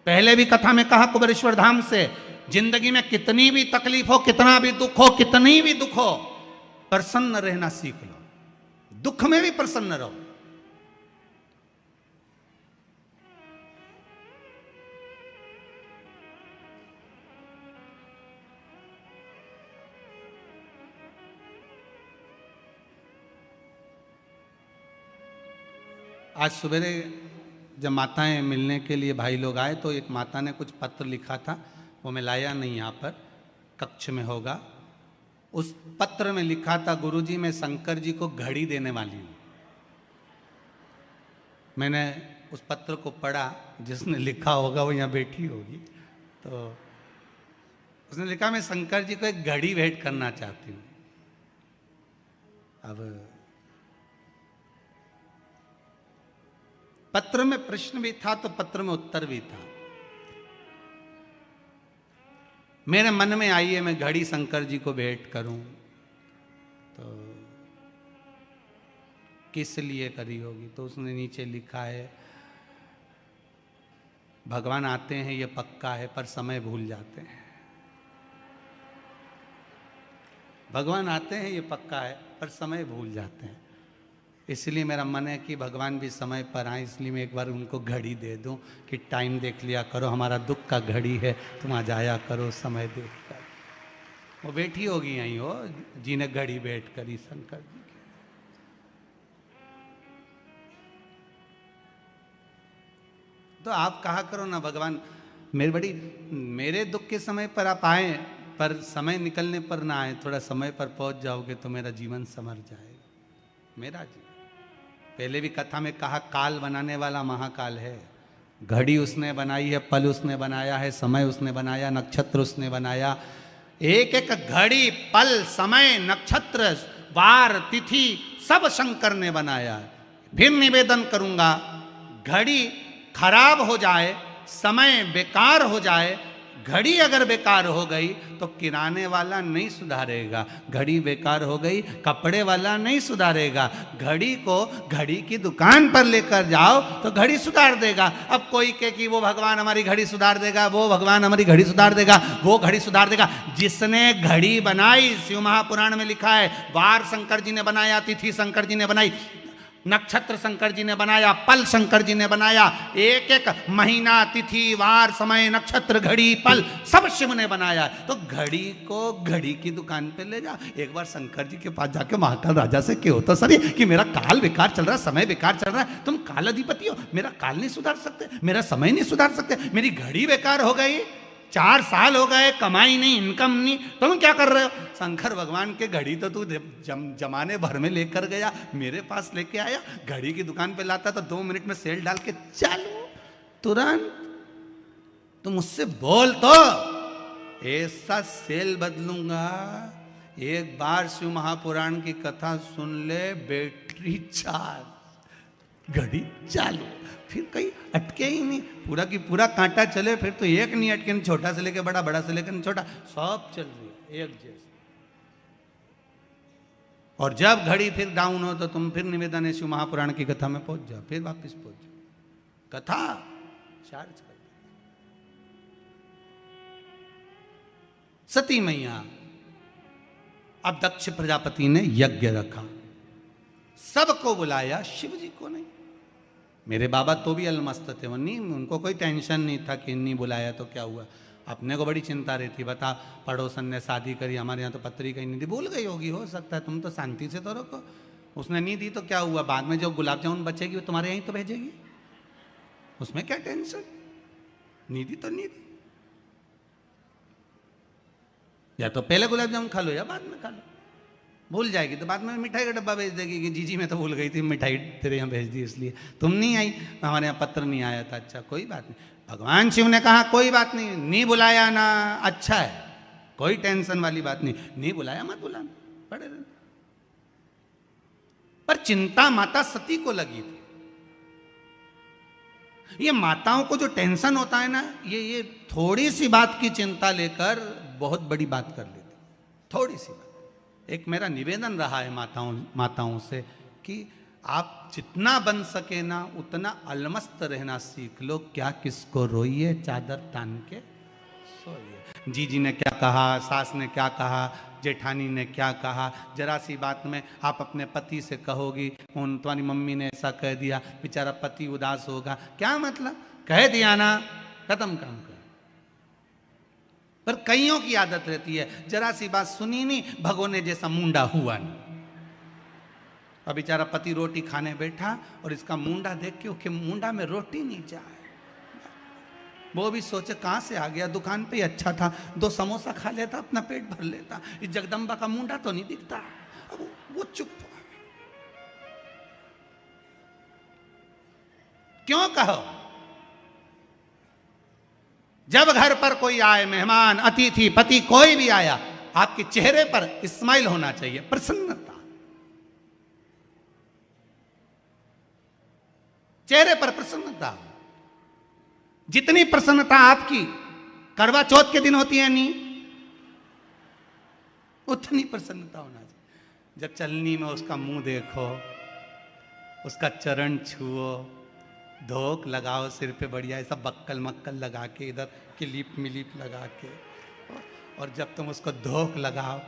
पहले भी कथा में कहा कुबेरेश्वर धाम से, जिंदगी में कितनी भी तकलीफ हो, कितना भी दुख हो, कितनी भी दुख हो, प्रसन्न रहना सीख लो। दुख में भी प्रसन्न रहो। आज सवेरे जब माताएं मिलने के लिए भाई लोग आए तो एक माता ने कुछ पत्र लिखा था, वो मैं लाया नहीं, यहाँ पर कक्ष में होगा। उस पत्र में लिखा था, गुरुजी मैं शंकर जी को घड़ी देने वाली हूँ। मैंने उस पत्र को पढ़ा, जिसने लिखा होगा वो यहाँ बैठी होगी, तो उसने लिखा मैं शंकर जी को एक घड़ी भेंट करना चाहती हूँ। अब पत्र में प्रश्न भी था तो पत्र में उत्तर भी था। मेरे मन में आई है मैं घड़ी शंकर जी को भेंट करूं, तो किस लिए करी होगी? तो उसने नीचे लिखा है, भगवान आते हैं ये पक्का है, पर समय भूल जाते हैं। भगवान आते हैं ये पक्का है, पर समय भूल जाते हैं। इसलिए मेरा मन है कि भगवान भी समय पर आए, इसलिए मैं एक बार उनको घड़ी दे दूं कि टाइम देख लिया करो, हमारा दुख का घड़ी है, तुम आ जाया करो समय देख कर। वो बैठी होगी यहीं हो, जिन्हें घड़ी बैठ करी शंकर जी की। तो आप कहा करो ना, भगवान मेरे दुख के समय पर आप आए, पर समय निकलने पर ना आए, थोड़ा समय पर पहुंच जाओगे तो मेरा जीवन संवर जाएगा। मेरा जीवन, पहले भी कथा में कहा, काल बनाने वाला महाकाल है। घड़ी उसने बनाई है, पल उसने बनाया है, समय उसने बनाया, नक्षत्र उसने बनाया। एक एक घड़ी, पल, समय, नक्षत्र, वार, तिथि सब शंकर ने बनाया। फिर निवेदन करूंगा, घड़ी खराब हो जाए, समय बेकार हो जाए, घड़ी अगर बेकार हो गई तो किराने वाला नहीं सुधारेगा, घड़ी बेकार हो गई कपड़े वाला नहीं सुधारेगा, घड़ी को घड़ी की दुकान पर लेकर जाओ तो घड़ी सुधार देगा। अब कोई कहे कि वो भगवान हमारी घड़ी सुधार देगा, वो भगवान हमारी घड़ी सुधार देगा, वो घड़ी सुधार देगा। जिसने घड़ी बनाई, शिव महापुराण में लिखा है, वार शंकर जी ने बनाया, तिथि शंकर जी ने बनाई, नक्षत्र शंकर जी ने बनाया, पल शंकर जी ने बनाया, एक एक महीना, तिथि, वार, समय, नक्षत्र, घड़ी, पल सब शिव ने बनाया। तो घड़ी को घड़ी की दुकान पे ले जा। एक बार शंकर जी के पास जाके महाकाल राजा से कहो तो सही कि मेरा काल बेकार चल रहा है, समय बेकार चल रहा है, तुम काल अधिपति हो, मेरा काल नहीं सुधार सकते, मेरा समय नहीं सुधार सकते, मेरी घड़ी बेकार हो गई, 4 साल हो गए, कमाई नहीं, इनकम नहीं, तुम क्या कर रहे हो? शंकर भगवान के घड़ी तो तू जमाने भर में लेकर गया, मेरे पास लेके आया, घड़ी की दुकान पे लाता तो 2 मिनट में सेल डाल के चालू, तुरंत। तुम मुझसे बोल तो ऐसा सेल बदलूंगा। एक बार शिव महापुराण की कथा सुन ले, बैटरी चार्ज, घड़ी चालू, फिर कहीं अटके ही नहीं, पूरा की पूरा कांटा चले, फिर तो एक नहीं अटके, नहीं छोटा से लेके बड़ा, बड़ा से लेकर छोटा, सब चल रही है एक जैसे। और जब घड़ी फिर डाउन हो तो तुम फिर निवेदन है शिव महापुराण की कथा में पहुंच जाओ, फिर वापस पहुंच जाओ, कथा चार्ज कर। सती मैया, अब दक्ष प्रजापति ने यज्ञ रखा, सबको बुलाया, शिव जी को नहीं। मेरे बाबा तो भी अलमस्त थे, वो नहीं, उनको कोई टेंशन नहीं था कि नहीं बुलाया तो क्या हुआ। अपने को बड़ी चिंता रहती, बता पड़ोसन ने शादी करी, हमारे यहाँ तो पत्री कहीं नहीं दी, भूल गई होगी, हो सकता है, तुम तो शांति से तो रखो। उसने नहीं दी तो क्या हुआ, बाद में जो गुलाब जामुन बचेगी वो तुम्हारे यहीं तो भेजेगी, उसमें क्या टेंशन, नहीं दी तो नहीं दी। या तो पहले गुलाब जामुन खा लो या बाद में खा लो, भूल जाएगी तो बाद में मिठाई का डब्बा भेज देगी कि जीजी मैं तो भूल गई थी, मिठाई तेरे यहाँ भेज दी इसलिए, तुम नहीं आई, हमारे यहाँ पत्र नहीं आया था। अच्छा कोई बात नहीं, भगवान शिव ने कहा कोई बात नहीं, नहीं बुलाया ना अच्छा है, कोई टेंशन वाली बात नहीं, नहीं बुलाया मत बुलाना, पड़े रहना। पर चिंता माता सती को लगी थी। ये माताओं को जो टेंशन होता है ना, ये थोड़ी सी बात की चिंता लेकर बहुत बड़ी बात कर लेती, थोड़ी सी बात। एक मेरा निवेदन रहा है माताओं से कि आप जितना बन सके ना उतना अलमस्त रहना सीख लो, क्या किसको रोइए, चादर तान के सोइए। जीजी ने क्या कहा, सास ने क्या कहा, जेठानी ने क्या कहा, जरा सी बात में आप अपने पति से कहोगी उन तुम्हारी मम्मी ने ऐसा कह दिया, बेचारा पति उदास होगा, क्या मतलब, कह दिया ना खत्म काम कर। पर कईयों की आदत रहती है, जरा सी बात सुनी नहीं, भगोने जैसा मुंडा हुआ नहीं। अब बेचारा पति रोटी खाने बैठा और इसका मुंडा देख के उसके मुंडा में रोटी नहीं जाए, वो भी सोचे कहां से आ गया, दुकान पे ही अच्छा था, 2 समोसा खा लेता अपना पेट भर लेता, इस जगदम्बा का मुंडा तो नहीं दिखता। अब वो चुप, क्यों कहो, जब घर पर कोई आए, मेहमान, अतिथि, पति, कोई भी आया, आपके चेहरे पर स्माइल होना चाहिए, प्रसन्नता, चेहरे पर प्रसन्नता। जितनी प्रसन्नता आपकी करवा चौथ के दिन होती है नहीं, उतनी प्रसन्नता होना चाहिए। जब चलनी में उसका मुंह देखो, उसका चरण छुओ, धोक लगाओ सिर पे बढ़िया ऐसा बक्कल मक्कल लगा के, इधर क्लिप मिलिप लगा के, और जब तुम उसको धोक लगाओ,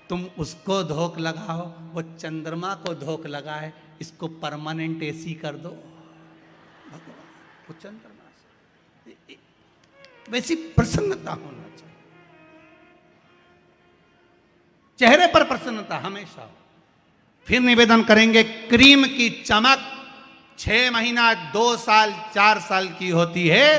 तुम उसको धोक लगाओ, वो चंद्रमा को धोक लगाए, इसको परमानेंट एसी कर दो भगवान, वो चंद्रमा से वैसी प्रसन्नता होना चाहिए, चेहरे पर प्रसन्नता हमेशा हो। फिर निवेदन करेंगे, क्रीम की चमक 6 महीना, 2 साल, 4 साल की होती है,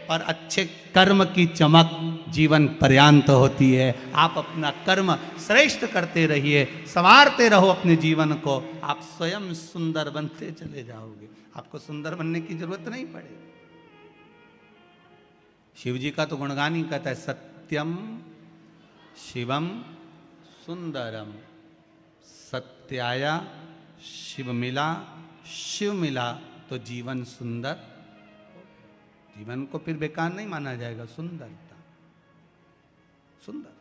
और अच्छे कर्म की चमक जीवन पर्यंत होती है। आप अपना कर्म श्रेष्ठ करते रहिए, संवारते रहो अपने जीवन को, आप स्वयं सुंदर बनते चले जाओगे, आपको सुंदर बनने की जरूरत नहीं पड़ेगी। शिव जी का तो गुणगान ही कहता है, सत्यम शिवम सुंदरम, सत्याया शिव मिला, शिव मिला तो जीवन सुंदर, जीवन को फिर बेकार नहीं माना जाएगा, सुंदरता, सुंदर।